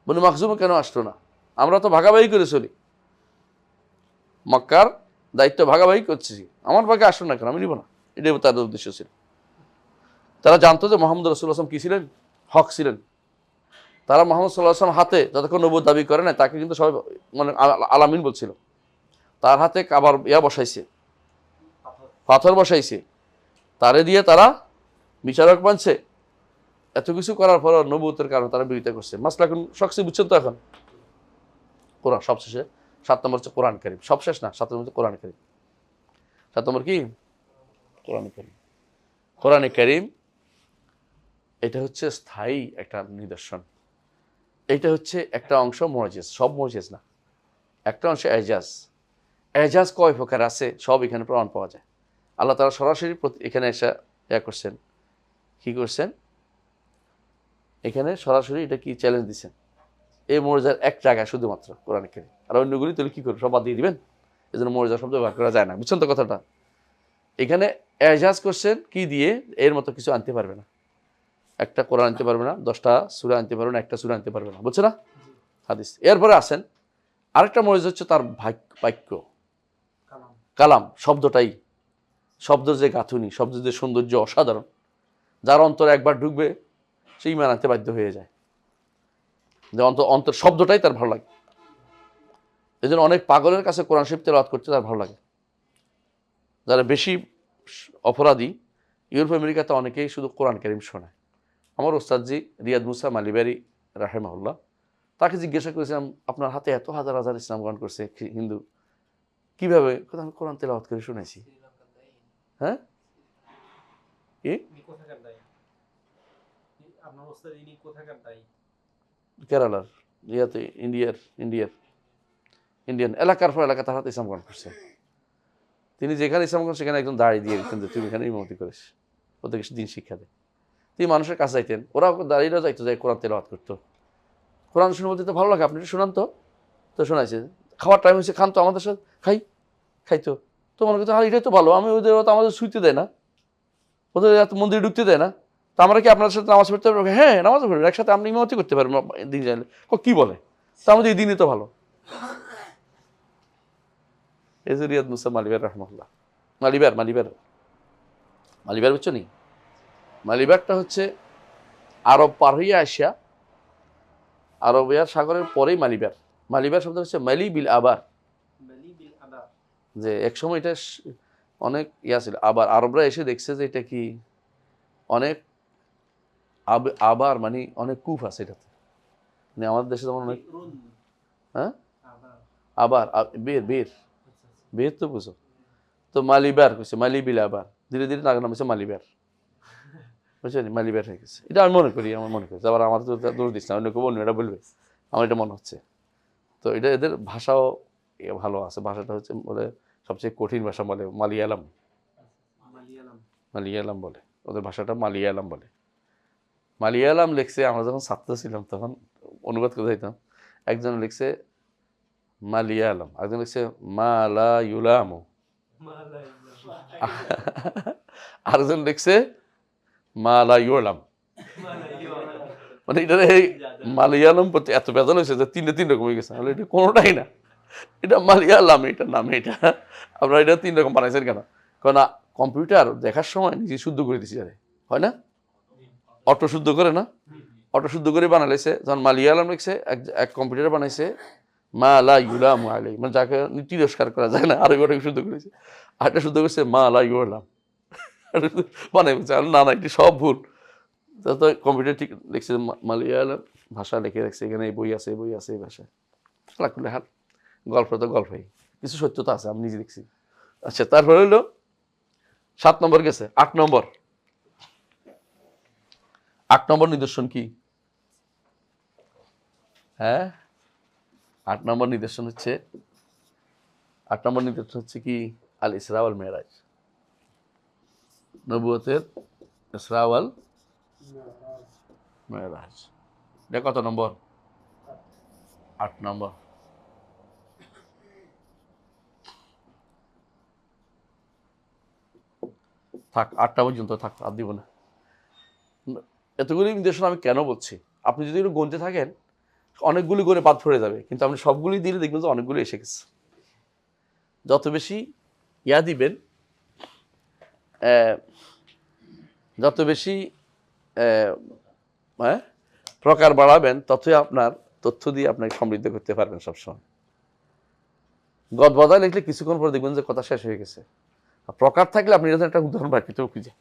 বনি মাখজুমে কেন আসলো না? আমরা তো ভাগাভাগি করে চলি, মক্কার দায়িত্ব ভাগাভাগি করছি, আমার ভাগে আসলো না কেন? আমি নিব না। এটাই তাদের উদ্দেশ্য ছিল। তারা জানতো যে মুহাম্মদ রাসূলুল্লাহ সাল্লাল্লাহু আলাইহি ওয়াসাল্লাম কি ছিলেন? হক ছিলেন। তারা মুহাম্মদ সাল্লাল্লাহু আলাইহি ওয়াসাল্লাম হাতে যতক্ষণ নবুয়ত দাবি করে না, তাকে কিন্তু সবাই মানে আলামিন বলছিল। তার হাতে আবার বসাইছে, পাথর বসাইছে, তারে দিয়ে তারা বিচারক বানছে। এত কিছু করার পর নবুয়তের কারণে তারা বিরোধিতা করছে। মাসলাকুল শাখসি বুঝছেন তো এখন? কোরআন সবশেষে 7 নম্বর হচ্ছে কোরআন কারীম। সব শেষ না, 7 নম্বর হচ্ছে কোরআন কারীম। 7 নম্বর কি? কোরআন কারীম। কোরআন কারীম এটা হচ্ছে স্থায়ী একটা নিদর্শন। এটা হচ্ছে একটা অংশ মুজিজ, সব মুজিজ না, একটা অংশ এজাজ। এজাজ কয় প্রকার আছে সব এখানে প্রমাণ পাওয়া যায়। আল্লাহ তাআলা সরাসরি এখানে এসে করছেন, কি করছেন? এখানে সরাসরি এটা কি চ্যালেঞ্জ দিচ্ছেন? এই মুজিজার এক জায়গায় শুধুমাত্র কোরআন কারীম, আর অন্যগুলি তাহলে কি করবে? সব বাদ দিয়ে দিবেন। এই জন্য মুজিজা শব্দ ব্যবহার করা যায় না। বুঝছেন তো কথাটা? এখানে এজাজ করছেন কি দিয়ে? এর মতো কিছু আনতে পারবে না। একটা কোরআন আনতে পারবে না, 10টা সূরা আনতে পারবে না, একটা সূরা আনতে পারবে না। বুঝছো না? হাদিস। এরপরে আসেন আরেকটা মুজিজা হচ্ছে তার বাক্য, কালাম, শব্দটাই, শব্দের যে গাঁথুনি, শব্দের যে সৌন্দর্য অসাধারণ, যার অন্তরে একবার ঢুকবে সেই ঈমান আনতে বাধ্য হয়ে যায়। যে অন্তর শব্দটাই তার ভালো লাগে। এই জন্য অনেক পাগলের কাছে কোরআন শরীফ তেলাওয়াত করতে তার ভালো লাগে। যারা বেশি অপরাধী, ইউরোপ আমেরিকাতে অনেকেই শুধু কোরআন কারীম শোনায়। আমার ওস্তাদজি রিয়াদ মুসা মালিবারি রাহেমাহুল্লাহ, তাকে জিজ্ঞাসা করেছিলাম, আপনার হাতে এত হাজার হাজার ইসলাম গ্রহণ করছে হিন্দু, কিভাবে? আমি কোরআন তেলাওয়াত করে শুনেছি। হ্যাঁ, কি ইনি কোথাকার দায়ী? আপনার ওস্তাদ ইনি কোথাকার দায়ী? কেরালার ইয়াতে ইন্ডিয়ান এলাকার পর এলাকা তার হাতে ইসলাম গ্রহণ করছে। তিনি যেখানে ইসলাম গ্রহণ সেখানে একজন দাঁড়িয়ে দিয়ে দিতেন যে তুমি এখানে ইমামতি করিস, ওদেরকে দিন শিক্ষা দেয়। তিনি মানুষের কাছে যাইতেন, ওরা দাঁড়িয়েও যাইতো, যাই কোরআন তেলাওয়াত করতো। কোরআন শুনে বলতে তো ভালো লাগে, আপনি শোনান তো। তো শোনাইছে, খাওয়ার টাইম হয়েছে, খান তো আমাদের সাথে, খাইতো। তো মনে করতো আর এটাই তো ভালো, আমি ওদের তো আমাদের শুইতে দেয় না, ওদের এত মন্দিরে ঢুকতে দেয় না, তো আমরা কি আপনার সাথে নামাজ পড়তে পারবো? হ্যাঁ, নামাজ পড়বেন, একসাথে আপনি ইমামতি করতে পারবেন দিন জানলে। কি বলে? তো আমাদের এই দিনই তো ভালো। এই যে রিয়াদ মুসা মালিবার রহমাল্লাহ, মালিবার বুঝছো নি? মালিবারটা হচ্ছে আরব পার হইয়া আসিয়া, আরবিয়ার সাগরের পরেই মালিবার শব্দ হচ্ছে মালি বিল আবার, মালি বিল আবার। যে একসময় এটা অনেক ইয়া ছিল। আবার আরবরা এসে দেখছে যে এটা কি অনেক আবার মানে অনেক কূপ আছে এটাতে, মানে আমাদের দেশে যেমন অনেক, রুন হ্যাঁ আবার। আবার বের আচ্ছা আচ্ছা। বের তো বুঝো। তো মালিবার কইছে, মালি বিল আবার, ধীরে ধীরে নাম হচ্ছে মালিবার, বুঝছেন? মালিবার হয়ে গেছে। এটা আমি মনে করি, আবার আমার তো দোষ দিচ্ছে না, অন্য কেউ অন্য এটা বলবে, আমার এটা মনে হচ্ছে। তো এটা এদের ভাষাও ভালো আছে। ভাষাটা হচ্ছে বলে সবচেয়ে কঠিন ভাষা বলে মালিয়ালাম বলে, ওদের ভাষাটা মালিয়ালাম বলে। মালিয়ালাম লিখছে, আমরা যখন ছাত্র ছিলাম তখন অনুবাদ করে যাইতাম, একজন লিখছে মালিয়ালাম, একজন লিখছে মালায়ুলাম, আরেকজন লিখছে মালায়ুলাম। মানে এটা মালিয়ালাম প্রতি এত বেতন হয়েছে যে তিন রকম হয়ে গেছে। এটা কোনোটাই না, এটা মালিয়ালাম, এটার নাম এটা। আমরা এটা 3 রকম বানাইছেন কেন? কারণ কম্পিউটার দেখার সময় নিজে শুদ্ধ করে দিছি, আরে হয় না, অটো শুদ্ধ করে না, অটো শুদ্ধ করে বানাইছে। যখন মালিয়ালাম লিখছে, এক কম্পিউটার বানাইছে মালায়ুলাম আলাই, মানে যাকে তিরস্কার করা যায় না, আরবি ওটাকে শুদ্ধ করেছে। আরেকটা শুদ্ধ করছে মালায়ুলাম, মানে না এটি সব ভুল। তো কম্পিউটার ঠিক লিখছে মালিয়ালাম ভাষা লিখে রাখছে, এখানে এই বই আছে এই ভাষায়। হাত গল্প তো গল্পই, কিছু সত্যতা আছে, আমি নিজে দেখছি। আচ্ছা, তারপরে হইলো 7 নম্বর গেছে, 8 নম্বর নিদর্শন কি? হ্যাঁ, 8 নম্বর নিদর্শন হচ্ছে কি? আল ইসরা ওয়াল মেরাজ, নবুয়তের ইসরা ওয়াল মেরাজ। এটা কত নম্বর? 8 নম্বর। থাক, 8টা পর্যন্ত থাক, আর দিব না। এতগুলি নির্দেশনা আমি কেন বলছি, আপনি যদি একটু গুনতে থাকেন অনেকগুলি করে বাদ পড়ে যাবে, কিন্তু আপনি সবগুলি দিলে দেখবেন যে অনেকগুলি এসে গেছে। যত বেশি ইয়া দিবেন, যত বেশি প্রকার বাড়াবেন, ততই আপনার তথ্য দিয়ে আপনাকে সমৃদ্ধ করতে পারবেন সবসময়। গদবদায় লিখলে কিছুক্ষণ পরে দেখবেন যে কথা শেষ হয়ে গেছে। প্রকার থাকলে আপনি এরকম একটা উদাহরণ বাকিতে খুঁজে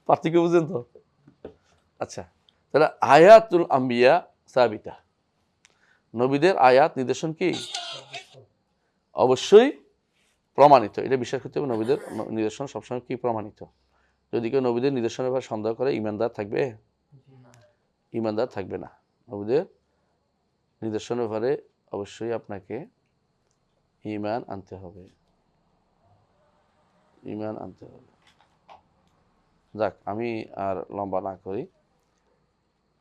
পার্থক্য বুঝলেন তো? আচ্ছা, তাহলে আয়াতুল আম্বিয়া সাবিতা, নবীদের আয়াত নিদর্শন কি? অবশ্যই প্রমাণিত। এটা বিশ্বাস করতে হবে, নবীদের নিদর্শন সবসময় কি? প্রমাণিত। যদি কেউ নবীদের নিদর্শনের ব্যাপারে সন্দেহ করে, ইমানদার থাকবে? ইমানদার থাকবে না। নবীদের নিদর্শনের ব্যাপারে অবশ্যই আপনাকে ঈমান আনতে হবে। যাক, আমি আর লম্বা না করি,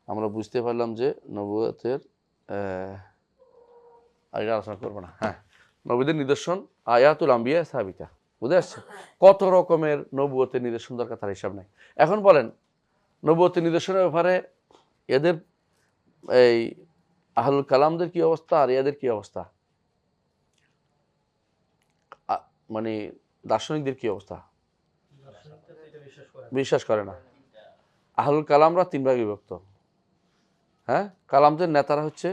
আমরা বুঝতে পারলাম যে নবুয়তের আর এটা আলোচনা করবো না। হ্যাঁ, নবীদের নিদর্শন আয়াতুল আম্বিয়া সাবিতা, বুঝে আসছে? কত রকমের নবুয়তের নিদর্শন দরকার তার হিসাব নাই। এখন বলেন, নবুয়তের নিদর্শনের ব্যাপারে এদের এই আহলুল কালামদের কি অবস্থা আর এদের কি অবস্থা, মানে দার্শনিকদের কি অবস্থা? বিশ্বাস করে না। আহলুল কালামরা 3 ভাগে বিভক্ত। হ্যাঁ, কালামদের নেতারা হচ্ছে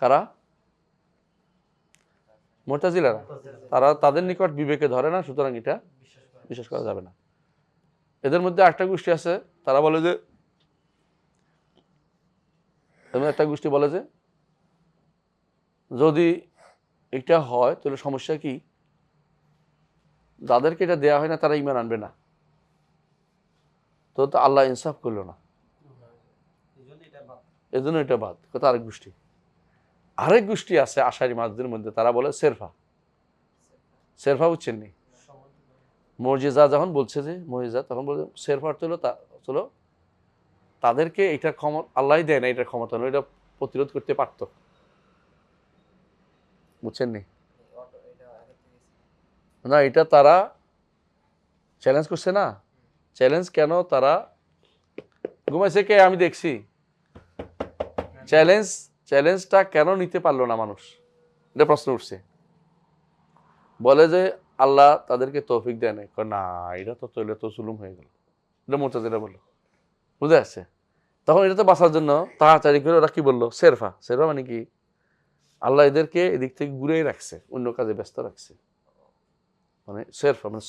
কারা? মুতাজিলারা। তারা তাদের নিকট বিবেকে ধরে না, সুতরাং এটা বিশ্বাস করা যাবে না। এদের মধ্যে একটা গোষ্ঠী আছে, তারা বলে যে, একটা গোষ্ঠী বলে যে যদি এটা হয় তাহলে সমস্যা কি, যাদেরকে এটা দেয়া হয় না তারা ঈমান আনবে না, তো আল্লাহ ইনসাফ করলো না, এজন্য এটা বাদ। কথা আরেক গোষ্ঠী। আরেক গোষ্ঠী আছে আশারি মাঝদের মধ্যে, তারা বলে সেরফা। সেরফা বুঝছেন নি? মুজিজা যখন বলছে যে মুজিজা, তখন বলে সেরফা হলো তাদেরকে এটার ক্ষমতা আল্লাহ দেয় না, এটার ক্ষমতা নয়, এটা প্রতিরোধ করতে পারত। বুঝছেন নি? না, এটা তারা চ্যালেঞ্জ করছে না। চ্যালেঞ্জ কেন তারা ঘুমাইছে কে আমি দেখছি, চ্যালেঞ্জটা কেন নিতে পারলো না মানুষ, এটা প্রশ্ন উঠছে। বলে যে আল্লাহ তাদেরকে তৌফিক দেয় নাই। না, এটা তো তৈলে তো জুলুম হয়ে গেল, এটা মুতাজিলা বললো। বুঝে আসছে? তখন এটাতে বাঁচার জন্য তাড়াতাড়ি করে ওরা কি বললো, সেরফা। সেরফা মানে কি, আল্লাহ এদেরকে এদিক থেকে ঘুরেই রাখছে, অন্য কাজে ব্যস্ত রাখছে। মানে সেরফা মানে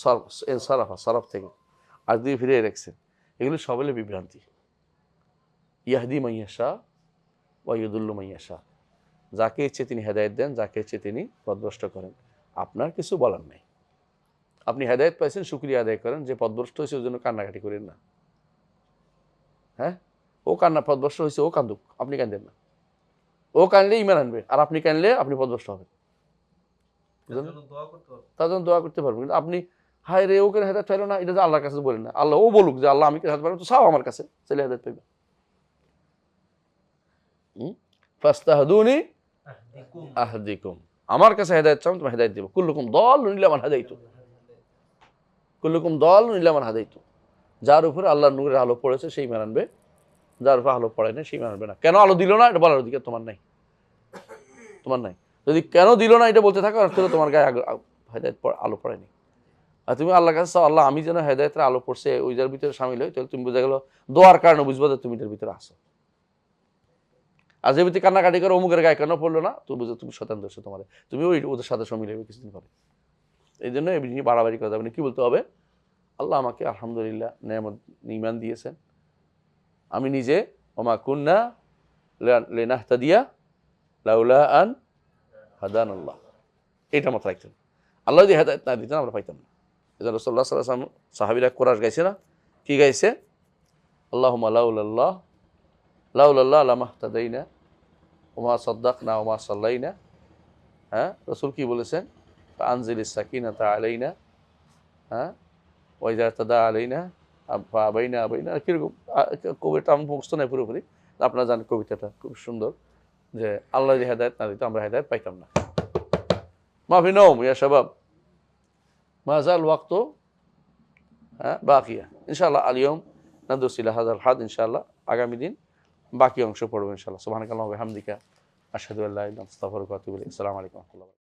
সরফ থেকে আর দিয়ে ফিরে রাখছে। এগুলো সবলে বিভ্রান্তি। ইয়াহদি মাইয়াশা ওয়াইদুল্লু মাইয়াশা, যাকে ইচ্ছে তিনি হেদায়েত দেন, যাকে ইচ্ছে তিনি পথভ্রষ্ট করেন। আপনার কিছু বলার নাই। আপনি হেদায়েত পাইছেন, শুকরিয়া আদায় করেন। যে পথভ্রষ্ট হয়েছে ওর জন্য কান্নাকাটি করেন না। হ্যাঁ, ও পথভ্রষ্ট হয়েছে, ও কান্দুক, আপনি কান্দেন না। ও কানলে ঈমান আনবে, আর আপনি কানলে আপনি পথভ্রষ্ট হবেন। তার জন্য দোয়া করতে পারবেন। কিন্তু আপনি হায় রে ওকে হেদায়েত পাইল না, এটা যে আল্লাহর কাছে বলেন না। আল্লাহ ও বলুক যে আল্লাহ আমি হেদায়েত পাইলাম, তো চাও আমার কাছে, ছেলে হেদায়েত পাইবে। ফাস্তাহদুনি আহদিকুম, আমার কাছে হেদায়েত চাও, তোমার হেদায়েত দেব। কুল্লুকুম দাল্লুন ইল্লা মান হাদাইতু, কুল্লুকুম দাল্লুন ইল্লা মান হাদাইতু। যার উপরে আল্লাহর নূরের আলো পড়েছে সেই ঈমান আনবে, যার উপরে আলো পড়ে না সেই ঈমান আনবে না। কেন আলো দিল না এটা বলার অধিকার তোমার নাই, তোমার নাই। যদি কেন দিল না এটা বলতে থাকো, অর্থ তোমার গায়ে হেদায়েত আলো পড়েনি। আর তুমি আল্লাহর কাছে চাও, আল্লাহ আমি যেন হেদায়েতের আলো পড়ছে ওইটার ভিতরে সামিল হই, তাহলে তুমি বোঝা গেল দোয়ার কারণে বুঝবো যে তুমি এটার ভিতরে আসো। আর যে ব্যক্তি কান্নাকাটি করে অমুকের গায়ে কেন পড়লো না, তো বুঝো তুমি শয়তান ধরছো তোমার, তুমি ওই ওদের সাথে সামিল হবে কিছুদিন পরে। এই জন্য এই জিনিস বাড়াবাড়ি করা যাবে না। কি বলতে হবে, আল্লাহ আমাকে আলহামদুলিল্লাহ নেয়ামত ঈমান দিয়েছেন, আমি নিজে ওমা কুন্না লিনাহতাদিয়া লাউলা আন হাদানাল্লাহ, এটা মাথায় রাখতেন। আল্লাহ যদি হেদায়েত না দিতেন আমরা পাইতাম না। এজন্য রাসূলুল্লাহ সাল্লাল্লাহু আলাইহি ওয়াসাল্লাম সাহাবীরা কোরআশ গাইছে না, কি গাইছে, আল্লাহুম্মা লাউলাল্লাহ লামাহতাদাইনা ওমা সাদ্দাকনা ওমা সাল্লাইনা। হ্যাঁ, রাসূল কি বলেছেন, আনজিলিস সাকিনাতা আলাইনা, হ্যাঁ ওয়াইদা তাদা আলাইনা আবাইনা আবাইনা। কিরকম কবিতা আমি মুখস্থ নাই পুরোপুরি, আপনারা জানেন কবিতাটা খুব সুন্দর, যে আল্লাহ যদি হেদায়েত না দিত আমরা হেদায়েত পাইতাম না। মাফি নওম ইয়া শাবাব, মাজাল ওয়াক্ত বাকিয়া। ইনশাআল্লাহ আলিয়ম নাদুস ইলা হাযাল হাদ। ইনশাআল্লাহ আগামী দিন বাকি অংশ পড়বো ইনশাআল্লাহ। সুবহানাকাল্লাহু ওয়া বিহামদিকা আশহাদু আল্লা ইলাহা ইল্লা আনতা আস্তাগফিরুকা ওয়া আতুবু ইলাইক। আসসালামু আলাইকুম ওয়া রাহমাতুল্লাহ।